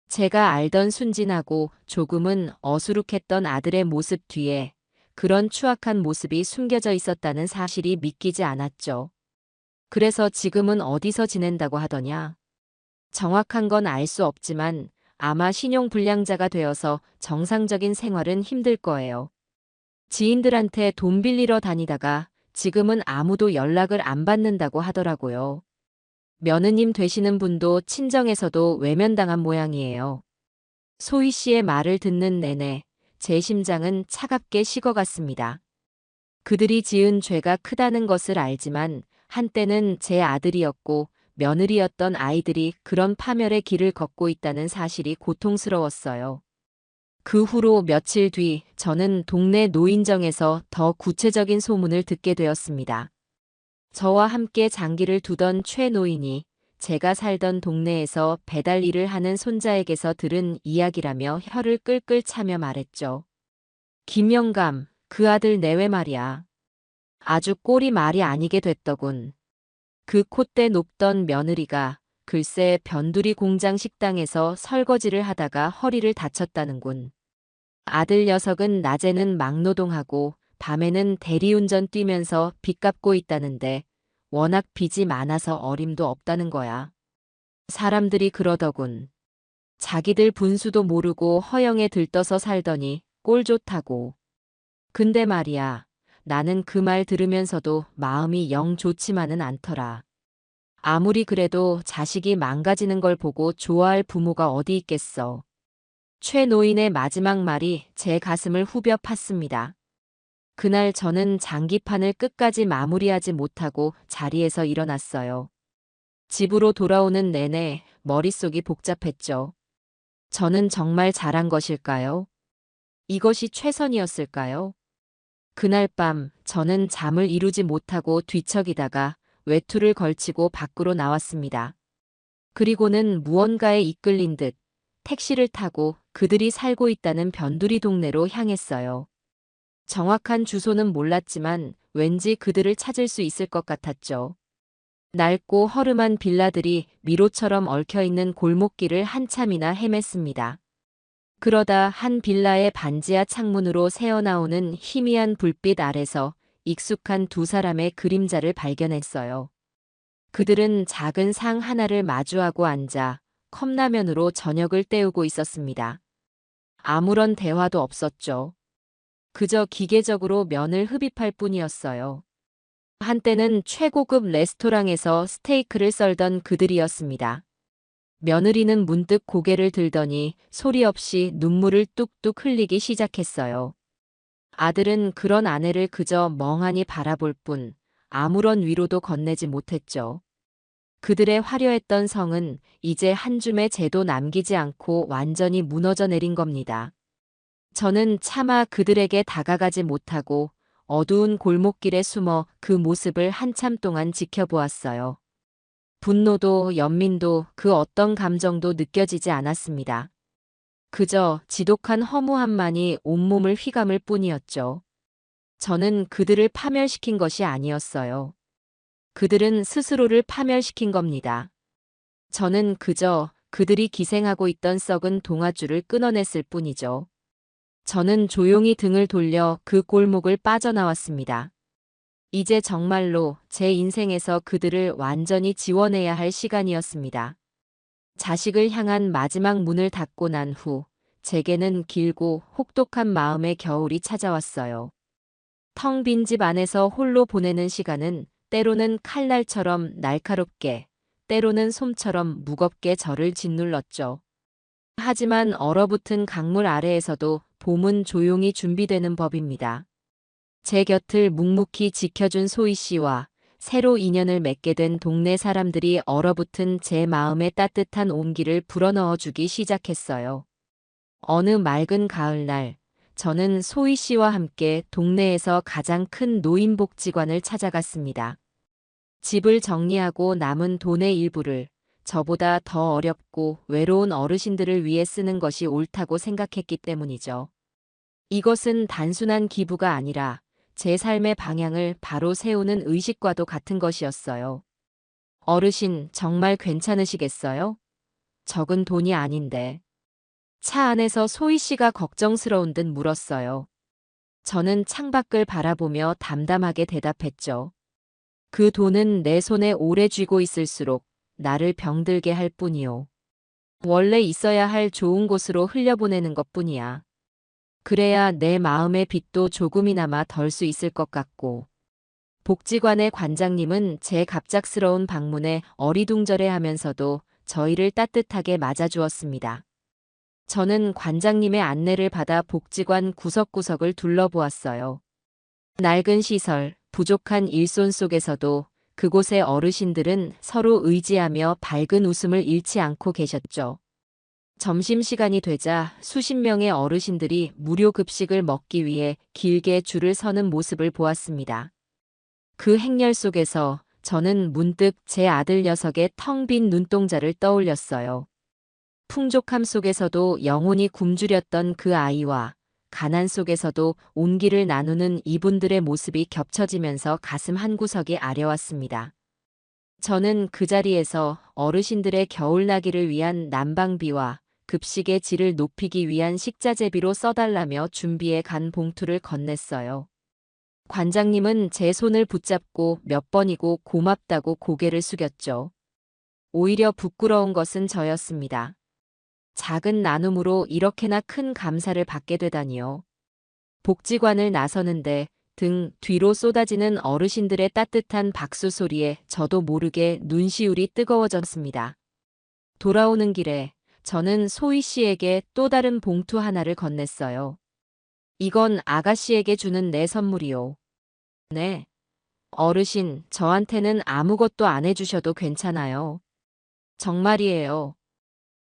제가 알던 순진하고 조금은 어수룩했던 아들의 모습 뒤에 그런 추악한 모습이 숨겨져 있었다는 사실이 믿기지 않았죠. 그래서 지금은 어디서 지낸다고 하더냐? 정확한 건 알 수 없지만 아마 신용불량자가 되어서 정상적인 생활은 힘들 거예요. 지인들한테 돈 빌리러 다니다가 지금은 아무도 연락을 안 받는다고 하더라고요. 며느님 되시는 분도 친정에서도 외면당한 모양이에요. 소희 씨의 말을 듣는 내내 제 심장은 차갑게 식어갔습니다. 그들이 지은 죄가 크다는 것을 알지만 한때는 제 아들이었고 며느리였던 아이들이 그런 파멸의 길을 걷고 있다는 사실이 고통스러웠어요. 그 후로 며칠 뒤 저는 동네 노인정에서 더 구체적인 소문을 듣게 되었습니다. 저와 함께 장기를 두던 최 노인이 제가 살던 동네에서 배달 일을 하는 손자에게서 들은 이야기라며 혀를 끌끌 차며 말했죠. 김영감, 그 아들 내외 말이야. 아주 꼴이 말이 아니게 됐더군. 그 콧대 높던 며느리가 글쎄 변두리 공장 식당에서 설거지를 하다가 허리를 다쳤다는군. 아들 녀석은 낮에는 막노동하고 밤에는 대리운전 뛰면서 빚 갚고 있다는데 워낙 빚이 많아서 어림도 없다는 거야. 사람들이 그러더군. 자기들 분수도 모르고 허영에 들떠서 살더니 꼴 좋다고. 근데 말이야, 나는 그 말 들으면서도 마음이 영 좋지만은 않더라. 아무리 그래도 자식이 망가지는 걸 보고 좋아할 부모가 어디 있겠어. 최 노인의 마지막 말이 제 가슴을 후벼 팠습니다. 그날 저는 장기판을 끝까지 마무리하지 못하고 자리에서 일어났어요. 집으로 돌아오는 내내 머릿속이 복잡했죠. 저는 정말 잘한 것일까요? 이것이 최선이었을까요? 그날 밤 저는 잠을 이루지 못하고 뒤척이다가 외투를 걸치고 밖으로 나왔습니다. 그리고는 무언가에 이끌린 듯 택시를 타고 그들이 살고 있다는 변두리 동네로 향했어요. 정확한 주소는 몰랐지만 왠지 그들을 찾을 수 있을 것 같았죠. 낡고 허름한 빌라들이 미로처럼 얽혀있는 골목길을 한참이나 헤맸습니다. 그러다 한 빌라의 반지하 창문으로 새어나오는 희미한 불빛 아래서 익숙한 두 사람의 그림자를 발견했어요. 그들은 작은 상 하나를 마주하고 앉아 컵라면으로 저녁을 때우고 있었습니다. 아무런 대화도 없었죠. 그저 기계적으로 면을 흡입할 뿐이었어요. 한때는 최고급 레스토랑에서 스테이크를 썰던 그들이었습니다. 며느리는 문득 고개를 들더니 소리 없이 눈물을 뚝뚝 흘리기 시작했어요. 아들은 그런 아내를 그저 멍하니 바라볼 뿐 아무런 위로도 건네지 못했죠. 그들의 화려했던 성은 이제 한 줌의 재도 남기지 않고 완전히 무너져 내린 겁니다. 저는 차마 그들에게 다가가지 못하고 어두운 골목길에 숨어 그 모습을 한참 동안 지켜보았어요. 분노도 연민도 그 어떤 감정도 느껴지지 않았습니다. 그저 지독한 허무함만이 온몸을 휘감을 뿐이었죠. 저는 그들을 파멸시킨 것이 아니었어요. 그들은 스스로를 파멸시킨 겁니다. 저는 그저 그들이 기생하고 있던 썩은 동아줄을 끊어냈을 뿐이죠. 저는 조용히 등을 돌려 그 골목을 빠져나왔습니다. 이제 정말로 제 인생에서 그들을 완전히 지워내야 할 시간이었습니다. 자식을 향한 마지막 문을 닫고 난 후 제게는 길고 혹독한 마음의 겨울이 찾아왔어요. 텅 빈 집 안에서 홀로 보내는 시간은 때로는 칼날처럼 날카롭게, 때로는 솜처럼 무겁게 저를 짓눌렀죠. 하지만 얼어붙은 강물 아래에서도 봄은 조용히 준비되는 법입니다. 제 곁을 묵묵히 지켜준 소희 씨와 새로 인연을 맺게 된 동네 사람들이 얼어붙은 제 마음에 따뜻한 온기를 불어넣어 주기 시작했어요. 어느 맑은 가을날, 저는 소희 씨와 함께 동네에서 가장 큰 노인복지관을 찾아갔습니다. 집을 정리하고 남은 돈의 일부를 저보다 더 어렵고 외로운 어르신들을 위해 쓰는 것이 옳다고 생각했기 때문이죠. 이것은 단순한 기부가 아니라 제 삶의 방향을 바로 세우는 의식과도 같은 것이었어요. 어르신, 정말 괜찮으시겠어요? 적은 돈이 아닌데. 차 안에서 소희 씨가 걱정스러운 듯 물었어요. 저는 창밖을 바라보며 담담하게 대답했죠. 그 돈은 내 손에 오래 쥐고 있을수록 나를 병들게 할 뿐이요. 원래 있어야 할 좋은 곳으로 흘려보내는 것뿐이야. 그래야 내 마음의 빚도 조금이나마 덜 수 있을 것 같고. 복지관의 관장님은 제 갑작스러운 방문에 어리둥절해하면서도 저희를 따뜻하게 맞아주었습니다. 저는 관장님의 안내를 받아 복지관 구석구석을 둘러보았어요. 낡은 시설, 부족한 일손 속에서도 그곳의 어르신들은 서로 의지하며 밝은 웃음을 잃지 않고 계셨죠. 점심시간이 되자 수십 명의 어르신들이 무료 급식을 먹기 위해 길게 줄을 서는 모습을 보았습니다. 그 행렬 속에서 저는 문득 제 아들 녀석의 텅 빈 눈동자를 떠올렸어요. 풍족함 속에서도 영혼이 굶주렸던 그 아이와 가난 속에서도 온기를 나누는 이분들의 모습이 겹쳐지면서 가슴 한구석이 아려왔습니다. 저는 그 자리에서 어르신들의 겨울나기를 위한 난방비와 급식의 질을 높이기 위한 식자재비로 써달라며 준비해 간 봉투를 건넸어요. 관장님은 제 손을 붙잡고 몇 번이고 고맙다고 고개를 숙였죠. 오히려 부끄러운 것은 저였습니다. 작은 나눔으로 이렇게나 큰 감사를 받게 되다니요. 복지관을 나서는데 등 뒤로 쏟아지는 어르신들의 따뜻한 박수 소리에 저도 모르게 눈시울이 뜨거워졌습니다. 돌아오는 길에 저는 소희 씨에게 또 다른 봉투 하나를 건넸어요. 이건 아가씨에게 주는 내 선물이요. 네. 어르신, 저한테는 아무것도 안 해주셔도 괜찮아요. 정말이에요.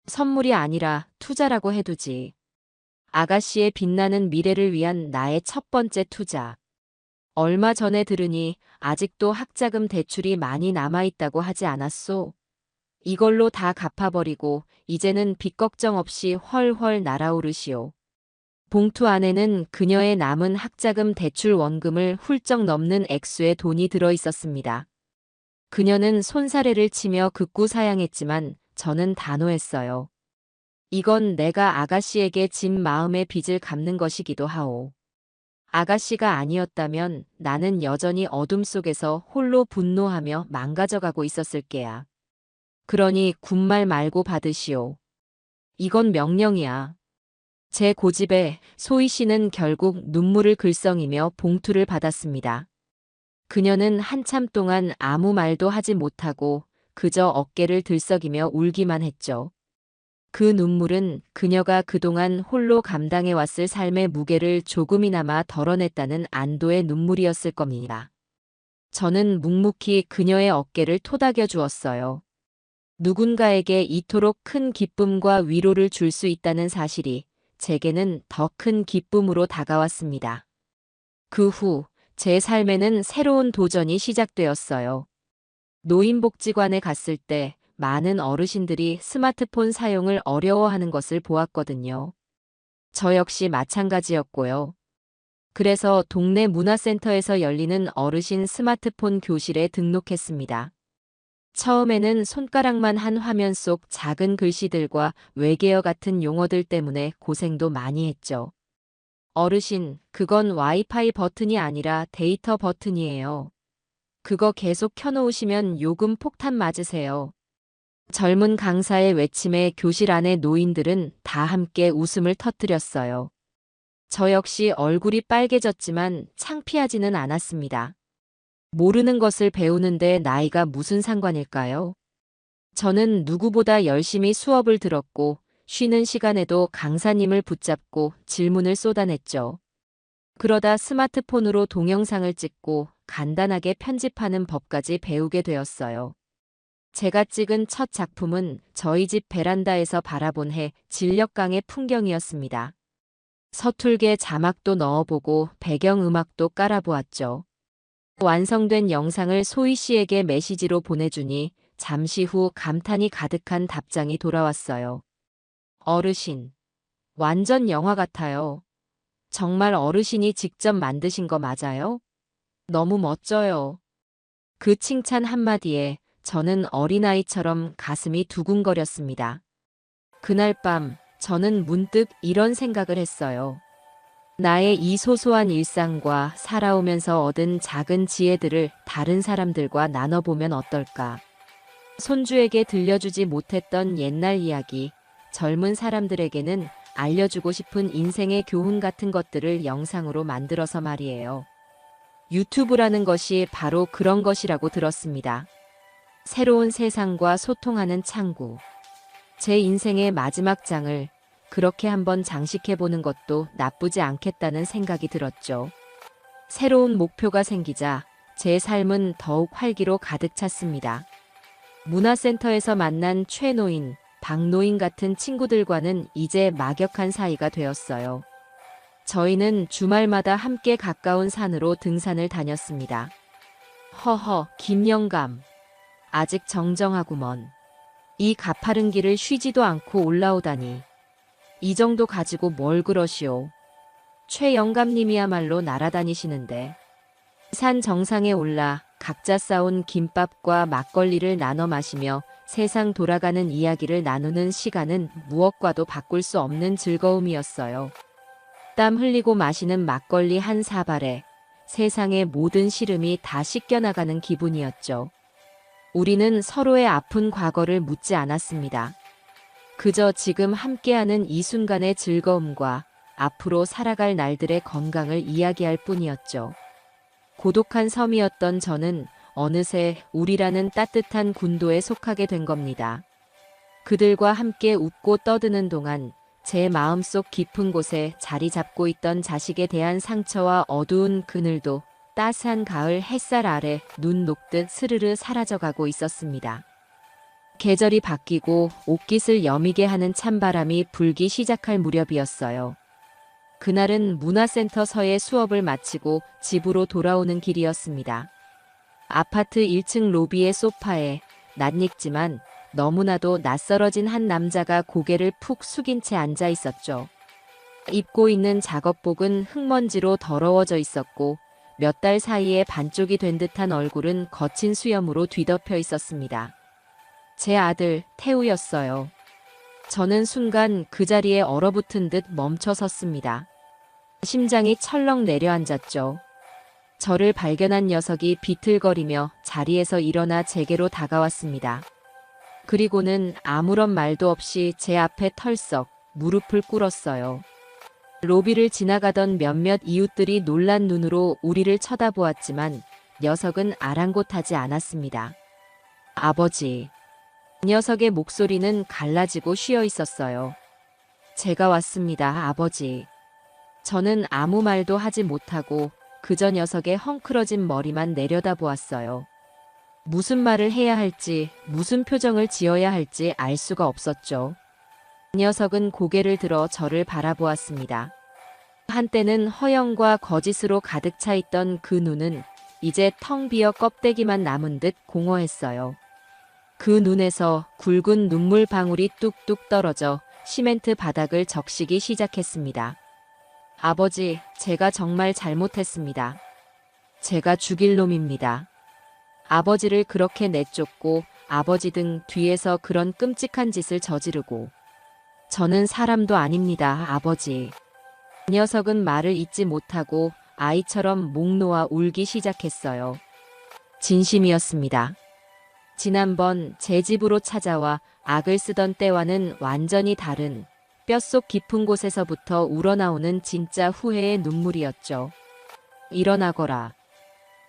선물이 아니라 투자라고 해두지. 아가씨의 빛나는 미래를 위한 나의 첫 번째 투자. 얼마 전에 들으니 아직도 학자금 대출이 많이 남아있다고 하지 않았소? 이걸로 다 갚아버리고 이제는 빚 걱정 없이 훨훨 날아오르시오. 봉투 안에는 그녀의 남은 학자금 대출 원금을 훌쩍 넘는 액수의 돈이 들어있었습니다. 그녀는 손사래를 치며 극구 사양했지만 저는 단호했어요. 이건 내가 아가씨에게 진 마음의 빚을 갚는 것이기도 하오. 아가씨가 아니었다면 나는 여전히 어둠 속에서 홀로 분노하며 망가져가고 있었을 게야. 그러니 군말 말고 받으시오. 이건 명령이야. 제 고집에 소희 씨는 결국 눈물을 글썽이며 봉투를 받았습니다. 그녀는 한참 동안 아무 말도 하지 못하고 그저 어깨를 들썩이며 울기만 했죠. 그 눈물은 그녀가 그동안 홀로 감당해왔을 삶의 무게를 조금이나마 덜어냈다는 안도의 눈물이었을 겁니다. 저는 묵묵히 그녀의 어깨를 토닥여 주었어요. 누군가에게 이토록 큰 기쁨과 위로를 줄 수 있다는 사실이 제게는 더 큰 기쁨으로 다가왔습니다. 그 후 제 삶에는 새로운 도전이 시작되었어요. 노인복지관에 갔을 때 많은 어르신들이 스마트폰 사용을 어려워하는 것을 보았거든요. 저 역시 마찬가지였고요. 그래서 동네 문화센터에서 열리는 어르신 스마트폰 교실에 등록했습니다. 처음에는 손가락만 한 화면 속 작은 글씨들과 외계어 같은 용어들 때문에 고생도 많이 했죠. 어르신, 그건 와이파이 버튼이 아니라 데이터 버튼이에요. 그거 계속 켜놓으시면 요금 폭탄 맞으세요. 젊은 강사의 외침에 교실 안의 노인들은 다 함께 웃음을 터뜨렸어요. 저 역시 얼굴이 빨개졌지만 창피하지는 않았습니다. 모르는 것을 배우는데 나이가 무슨 상관일까요? 저는 누구보다 열심히 수업을 들었고 쉬는 시간에도 강사님을 붙잡고 질문을 쏟아냈죠. 그러다 스마트폰으로 동영상을 찍고 간단하게 편집하는 법까지 배우게 되었어요. 제가 찍은 첫 작품은 저희 집 베란다에서 바라본 해 진력강의 풍경이었습니다. 서툴게 자막도 넣어보고 배경음악도 깔아보았죠. 완성된 영상을 소희 씨에게 메시지로 보내주니 잠시 후 감탄이 가득한 답장이 돌아왔어요. 어르신, 완전 영화 같아요. 정말 어르신이 직접 만드신 거 맞아요? 너무 멋져요. 그 칭찬 한마디에 저는 어린아이처럼 가슴이 두근거렸습니다. 그날 밤 저는 문득 이런 생각을 했어요. 나의 이 소소한 일상과 살아오면서 얻은 작은 지혜들을 다른 사람들과 나눠보면 어떨까? 손주에게 들려주지 못했던 옛날 이야기, 젊은 사람들에게는 알려주고 싶은 인생의 교훈 같은 것들을 영상으로 만들어서 말이에요. 유튜브라는 것이 바로 그런 것이라고 들었습니다. 새로운 세상과 소통하는 창구. 제 인생의 마지막 장을 그렇게 한번 장식해보는 것도 나쁘지 않겠다는 생각이 들었죠. 새로운 목표가 생기자 제 삶은 더욱 활기로 가득 찼습니다. 문화센터에서 만난 최노인, 박노인 같은 친구들과는 이제 막역한 사이가 되었어요. 저희는 주말마다 함께 가까운 산으로 등산을 다녔습니다. 허허, 김영감. 아직 정정하구먼. 이 가파른 길을 쉬지도 않고 올라오다니. 이 정도 가지고 뭘 그러시오. 최 영감님이야말로 날아다니시는데. 산 정상에 올라 각자 싸온 김밥과 막걸리를 나눠 마시며 세상 돌아가는 이야기를 나누는 시간은 무엇과도 바꿀 수 없는 즐거움이었어요. 땀 흘리고 마시는 막걸리 한 사발에 세상의 모든 시름이 다 씻겨나가는 기분이었죠. 우리는 서로의 아픈 과거를 묻지 않았습니다. 그저 지금 함께하는 이 순간의 즐거움과 앞으로 살아갈 날들의 건강을 이야기할 뿐이었죠. 고독한 섬이었던 저는 어느새 우리라는 따뜻한 군도에 속하게 된 겁니다. 그들과 함께 웃고 떠드는 동안 제 마음속 깊은 곳에 자리 잡고 있던 자식에 대한 상처와 어두운 그늘도 따스한 가을 햇살 아래 눈 녹듯 스르르 사라져가고 있었습니다. 계절이 바뀌고 옷깃을 여미게 하는 찬바람이 불기 시작할 무렵이었어요. 그날은 문화센터서의 수업을 마치고 집으로 돌아오는 길이었습니다. 아파트 1층 로비의 소파에 낯익지만 너무나도 낯설어진 한 남자가 고개를 푹 숙인 채 앉아 있었죠. 입고 있는 작업복은 흙먼지로 더러워져 있었고 몇 달 사이에 반쪽이 된 듯한 얼굴은 거친 수염으로 뒤덮여 있었습니다. 제 아들 태우였어요. 저는 순간 그 자리에 얼어붙은 듯 멈춰 섰습니다. 심장이 철렁 내려앉았죠. 저를 발견한 녀석이 비틀거리며 자리에서 일어나 제게로 다가왔습니다. 그리고는 아무런 말도 없이 제 앞에 털썩 무릎을 꿇었어요. 로비를 지나가던 몇몇 이웃들이 놀란 눈으로 우리를 쳐다보았지만 녀석은 아랑곳하지 않았습니다. 아버지. 녀석의 목소리는 갈라지고 쉬어 있었어요. 제가 왔습니다, 아버지. 저는 아무 말도 하지 못하고 그저 녀석의 헝클어진 머리만 내려다보았어요. 무슨 말을 해야 할지, 무슨 표정을 지어야 할지 알 수가 없었죠. 녀석은 고개를 들어 저를 바라보았습니다. 한때는 허영과 거짓으로 가득 차 있던 그 눈은 이제 텅 비어 껍데기만 남은 듯 공허했어요. 그 눈에서 굵은 눈물 방울이 뚝뚝 떨어져 시멘트 바닥을 적시기 시작했습니다. 아버지, 제가 정말 잘못했습니다. 제가 죽일 놈입니다. 아버지를 그렇게 내쫓고 아버지 등 뒤에서 그런 끔찍한 짓을 저지르고. 저는 사람도 아닙니다, 아버지. 녀석은 말을 잇지 못하고 아이처럼 목 놓아 울기 시작했어요. 진심이었습니다. 지난번 제 집으로 찾아와 악을 쓰던 때와는 완전히 다른 뼛속 깊은 곳에서부터 우러나오는 진짜 후회의 눈물이었죠. 일어나거라.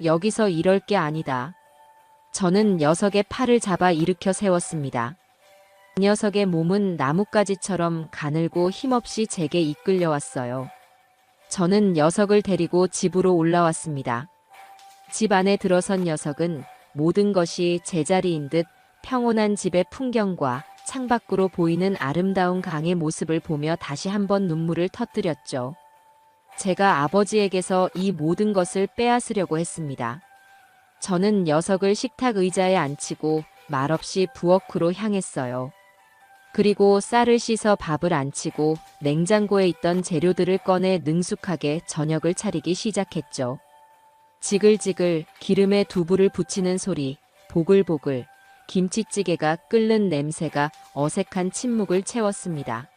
여기서 이럴 게 아니다. 저는 녀석의 팔을 잡아 일으켜 세웠습니다. 녀석의 몸은 나뭇가지처럼 가늘고 힘없이 제게 이끌려왔어요. 저는 녀석을 데리고 집으로 올라왔습니다. 집 안에 들어선 녀석은 모든 것이 제자리인 듯 평온한 집의 풍경과 창밖으로 보이는 아름다운 강의 모습을 보며 다시 한번 눈물을 터뜨렸죠. 제가 아버지에게서 이 모든 것을 빼앗으려고 했습니다. 저는 녀석을 식탁 의자에 앉히고 말없이 부엌으로 향했어요. 그리고 쌀을 씻어 밥을 안치고 냉장고에 있던 재료들을 꺼내 능숙하게 저녁을 차리기 시작했죠. 지글지글 기름에 두부를 부치는 소리, 보글보글 김치찌개가 끓는 냄새가 어색한 침묵을 채웠습니다.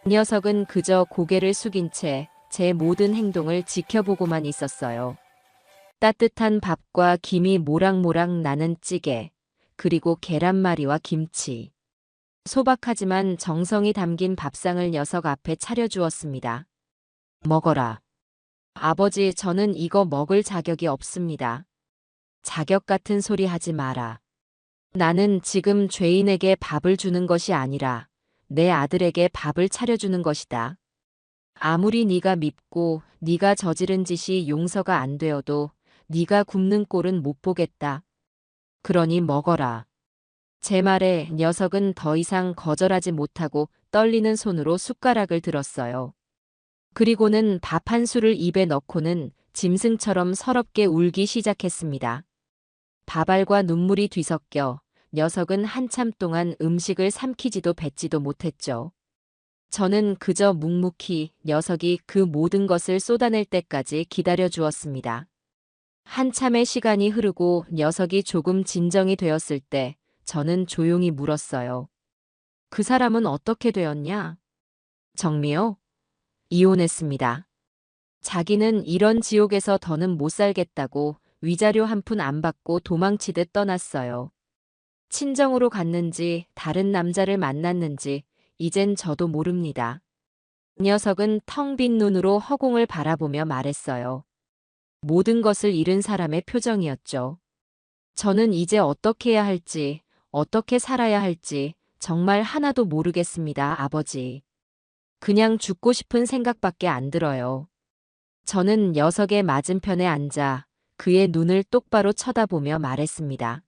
녀석은 그저 고개를 숙인 채 제 모든 행동을 지켜보고만 있었어요. 따뜻한 밥과 김이 모락모락 나는 찌개, 그리고 계란말이와 김치. 소박하지만 정성이 담긴 밥상을 녀석 앞에 차려주었습니다. 먹어라. 아버지, 저는 이거 먹을 자격이 없습니다. 자격 같은 소리 하지 마라. 나는 지금 죄인에게 밥을 주는 것이 아니라 내 아들에게 밥을 차려주는 것이다. 아무리 네가 밉고 네가 저지른 짓이 용서가 안 되어도 네가 굶는 꼴은 못 보겠다. 그러니 먹어라. 제 말에 녀석은 더 이상 거절하지 못하고 떨리는 손으로 숟가락을 들었어요. 그리고는 밥 한 술을 입에 넣고는 짐승처럼 서럽게 울기 시작했습니다. 밥알과 눈물이 뒤섞여 녀석은 한참 동안 음식을 삼키지도 뱉지도 못했죠. 저는 그저 묵묵히 녀석이 그 모든 것을 쏟아낼 때까지 기다려 주었습니다. 한참의 시간이 흐르고 녀석이 조금 진정이 되었을 때 저는 조용히 물었어요. 그 사람은 어떻게 되었냐? 정미요? 이혼했습니다. 자기는 이런 지옥에서 더는 못 살겠다고 위자료 한 푼 안 받고 도망치듯 떠났어요. 친정으로 갔는지 다른 남자를 만났는지 이젠 저도 모릅니다. 녀석은 텅 빈 눈으로 허공을 바라보며 말했어요. 모든 것을 잃은 사람의 표정이었죠. 저는 이제 어떻게 해야 할지, 어떻게 살아야 할지 정말 하나도 모르겠습니다, 아버지. 그냥 죽고 싶은 생각밖에 안 들어요. 저는 녀석의 맞은편에 앉아 그의 눈을 똑바로 쳐다보며 말했습니다.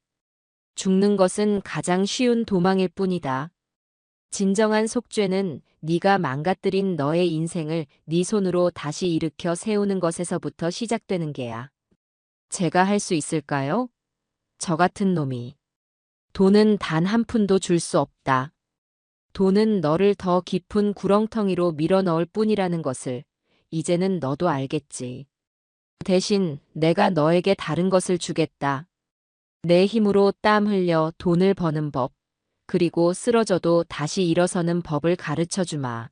죽는 것은 가장 쉬운 도망일 뿐이다. 진정한 속죄는 네가 망가뜨린 너의 인생을 네 손으로 다시 일으켜 세우는 것에서부터 시작되는 게야. 제가 할 수 있을까요? 저 같은 놈이. 돈은 단 한 푼도 줄 수 없다. 돈은 너를 더 깊은 구렁텅이로 밀어넣을 뿐이라는 것을 이제는 너도 알겠지. 대신 내가 너에게 다른 것을 주겠다. 내 힘으로 땀 흘려 돈을 버는 법, 그리고 쓰러져도 다시 일어서는 법을 가르쳐 주마.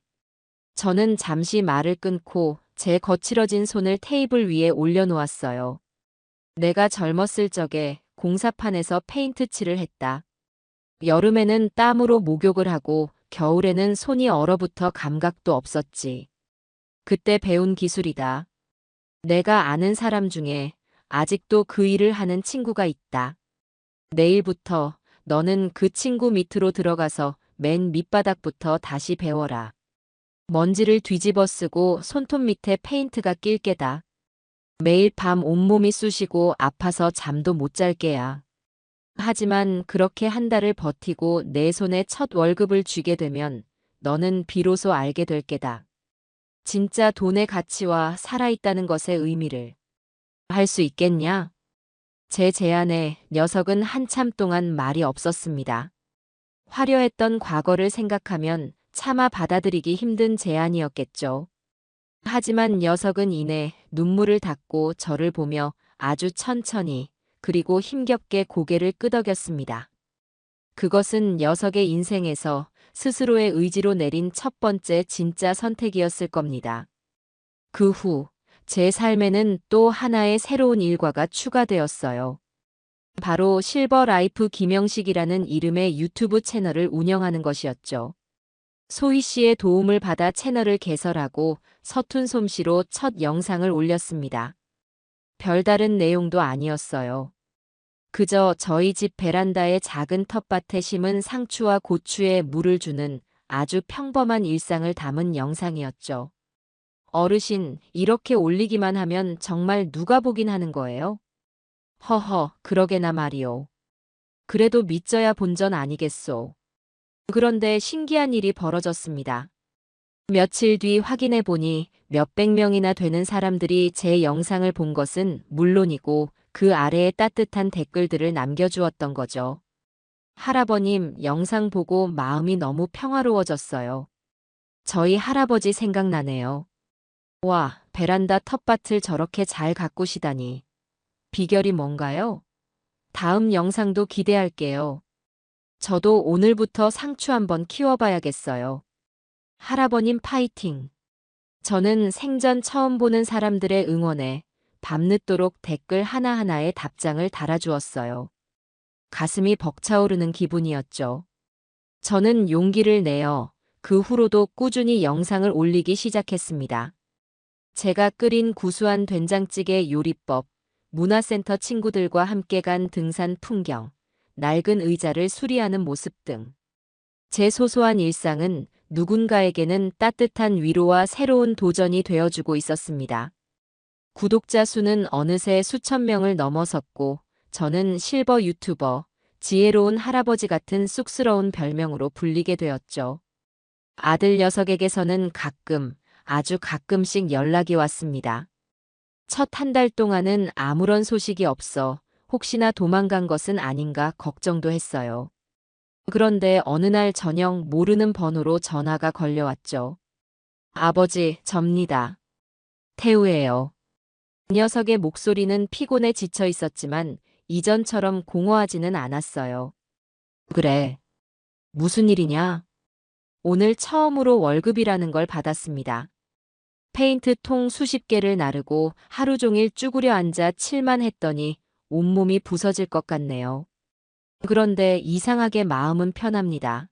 저는 잠시 말을 끊고 제 거칠어진 손을 테이블 위에 올려놓았어요. 내가 젊었을 적에 공사판에서 페인트 칠을 했다. 여름에는 땀으로 목욕을 하고 겨울에는 손이 얼어붙어 감각도 없었지. 그때 배운 기술이다. 내가 아는 사람 중에 아직도 그 일을 하는 친구가 있다. 내일부터 너는 그 친구 밑으로 들어가서 맨 밑바닥부터 다시 배워라. 먼지를 뒤집어 쓰고 손톱 밑에 페인트가 낄 게다. 매일 밤 온몸이 쑤시고 아파서 잠도 못 잘 게야. 하지만 그렇게 한 달을 버티고 내 손에 첫 월급을 쥐게 되면 너는 비로소 알게 될 게다. 진짜 돈의 가치와 살아있다는 것의 의미를. 할 수 있겠냐? 제 제안에 녀석은 한참 동안 말이 없었습니다. 화려했던 과거를 생각하면 차마 받아들이기 힘든 제안이었겠죠. 하지만 녀석은 이내 눈물을 닦고 저를 보며 아주 천천히 그리고 힘겹게 고개를 끄덕였습니다. 그것은 녀석의 인생에서 스스로의 의지로 내린 첫 번째 진짜 선택이었을 겁니다. 그 후 제 삶에는 또 하나의 새로운 일과가 추가되었어요. 바로 실버라이프 김영식이라는 이름의 유튜브 채널을 운영하는 것이었죠. 소희 씨의 도움을 받아 채널을 개설하고 서툰 솜씨로 첫 영상을 올렸습니다. 별다른 내용도 아니었어요. 그저 저희 집 베란다의 작은 텃밭에 심은 상추와 고추에 물을 주는 아주 평범한 일상을 담은 영상이었죠. 어르신, 이렇게 올리기만 하면 정말 누가 보긴 하는 거예요? 허허, 그러게나 말이오. 그래도 믿져야 본전 아니겠소. 그런데 신기한 일이 벌어졌습니다. 며칠 뒤 확인해 보니 몇백 명이나 되는 사람들이 제 영상을 본 것은 물론이고 그 아래에 따뜻한 댓글들을 남겨주었던 거죠. 할아버님, 영상 보고 마음이 너무 평화로워졌어요. 저희 할아버지 생각나네요. 와, 베란다 텃밭을 저렇게 잘 가꾸시다니. 비결이 뭔가요? 다음 영상도 기대할게요. 저도 오늘부터 상추 한번 키워봐야겠어요. 할아버님 파이팅! 저는 생전 처음 보는 사람들의 응원에 밤늦도록 댓글 하나하나에 답장을 달아주었어요. 가슴이 벅차오르는 기분이었죠. 저는 용기를 내어 그 후로도 꾸준히 영상을 올리기 시작했습니다. 제가 끓인 구수한 된장찌개 요리법, 문화센터 친구들과 함께 간 등산 풍경, 낡은 의자를 수리하는 모습 등. 제 소소한 일상은 누군가에게는 따뜻한 위로와 새로운 도전이 되어주고 있었습니다. 구독자 수는 어느새 수천 명을 넘어섰고, 저는 실버 유튜버, 지혜로운 할아버지 같은 쑥스러운 별명으로 불리게 되었죠. 아들 녀석에게서는 가끔, 아주 가끔씩 연락이 왔습니다. 첫 한 달 동안은 아무런 소식이 없어 혹시나 도망간 것은 아닌가 걱정도 했어요. 그런데 어느 날 저녁 모르는 번호로 전화가 걸려왔죠. 아버지, 접니다. 태우예요. 그 녀석의 목소리는 피곤에 지쳐 있었지만 이전처럼 공허하지는 않았어요. 그래. 무슨 일이냐? 오늘 처음으로 월급이라는 걸 받았습니다. 페인트 통 수십 개를 나르고 하루 종일 쭈그려 앉아 칠만 했더니 온몸이 부서질 것 같네요. 그런데 이상하게 마음은 편합니다.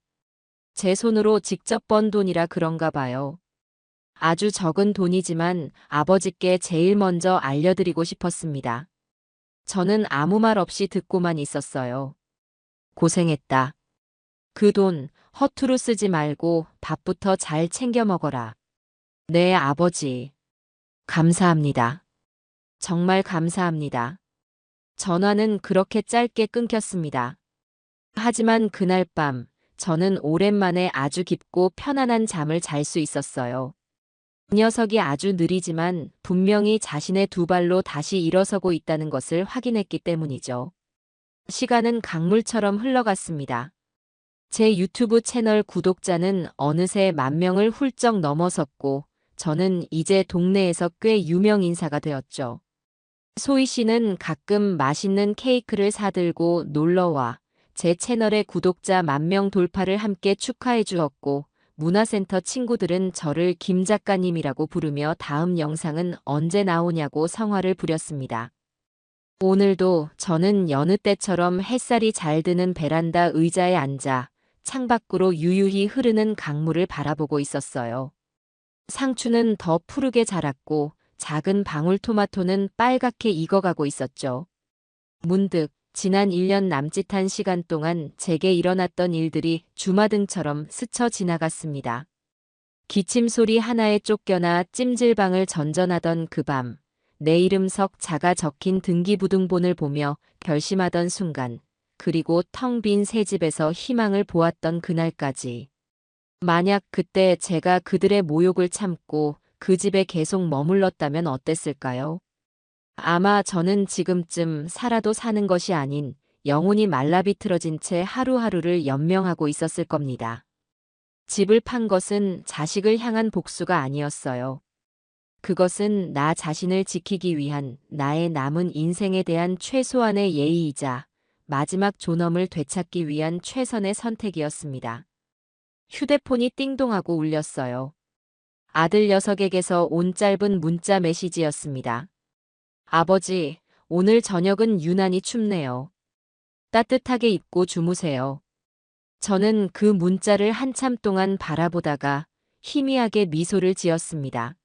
제 손으로 직접 번 돈이라 그런가 봐요. 아주 적은 돈이지만 아버지께 제일 먼저 알려드리고 싶었습니다. 저는 아무 말 없이 듣고만 있었어요. 고생했다. 그 돈 허투루 쓰지 말고 밥부터 잘 챙겨 먹어라. 네, 아버지. 감사합니다. 정말 감사합니다. 전화는 그렇게 짧게 끊겼습니다. 하지만 그날 밤, 저는 오랜만에 아주 깊고 편안한 잠을 잘 수 있었어요. 그 녀석이 아주 느리지만 분명히 자신의 두 발로 다시 일어서고 있다는 것을 확인했기 때문이죠. 시간은 강물처럼 흘러갔습니다. 제 유튜브 채널 구독자는 어느새 10,000명을 훌쩍 넘어섰고, 저는 이제 동네에서 꽤 유명 인사가 되었죠. 소희 씨는 가끔 맛있는 케이크를 사들고 놀러와 제 채널의 구독자 10,000명 돌파를 함께 축하해 주었고, 문화센터 친구들은 저를 김 작가님이라고 부르며 다음 영상은 언제 나오냐고 성화를 부렸습니다. 오늘도 저는 여느 때처럼 햇살이 잘 드는 베란다 의자에 앉아 창밖으로 유유히 흐르는 강물을 바라보고 있었어요. 상추는 더 푸르게 자랐고 작은 방울토마토는 빨갛게 익어가고 있었죠. 문득 지난 1년 남짓한 시간 동안 제게 일어났던 일들이 주마등처럼 스쳐 지나갔습니다. 기침 소리 하나에 쫓겨나 찜질방을 전전하던 그 밤, 내 이름 석자가 적힌 등기부등본을 보며 결심하던 순간, 그리고 텅 빈 새 집에서 희망을 보았던 그날까지. 만약 그때 제가 그들의 모욕을 참고 그 집에 계속 머물렀다면 어땠을까요? 아마 저는 지금쯤 살아도 사는 것이 아닌 영혼이 말라비틀어진 채 하루하루를 연명하고 있었을 겁니다. 집을 판 것은 자식을 향한 복수가 아니었어요. 그것은 나 자신을 지키기 위한 나의 남은 인생에 대한 최소한의 예의이자 마지막 존엄을 되찾기 위한 최선의 선택이었습니다. 휴대폰이 띵동하고 울렸어요. 아들 녀석에게서 온 짧은 문자 메시지였습니다. 아버지, 오늘 저녁은 유난히 춥네요. 따뜻하게 입고 주무세요. 저는 그 문자를 한참 동안 바라보다가 희미하게 미소를 지었습니다.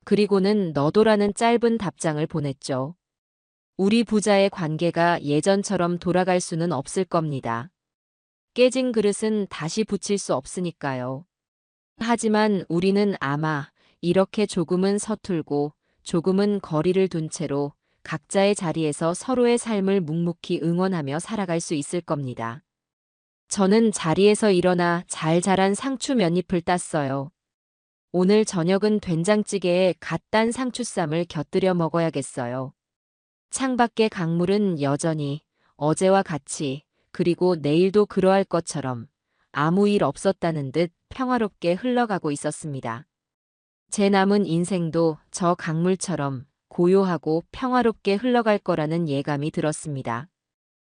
그리고는 너도라는 짧은 답장을 보냈죠. 우리 부자의 관계가 예전처럼 돌아갈 수는 없을 겁니다. 깨진 그릇은 다시 붙일 수 없으니까요. 하지만 우리는 아마 이렇게 조금은 서툴고 조금은 거리를 둔 채로 각자의 자리에서 서로의 삶을 묵묵히 응원하며 살아갈 수 있을 겁니다. 저는 자리에서 일어나 잘 자란 상추 몇 잎을 땄어요. 오늘 저녁은 된장찌개에 갓 딴 상추쌈을 곁들여 먹어야겠어요. 창밖의 강물은 여전히 어제와 같이, 그리고 내일도 그러할 것처럼 아무 일 없었다는 듯 평화롭게 흘러가고 있었습니다. 제 남은 인생도 저 강물처럼 고요하고 평화롭게 흘러갈 거라는 예감이 들었습니다.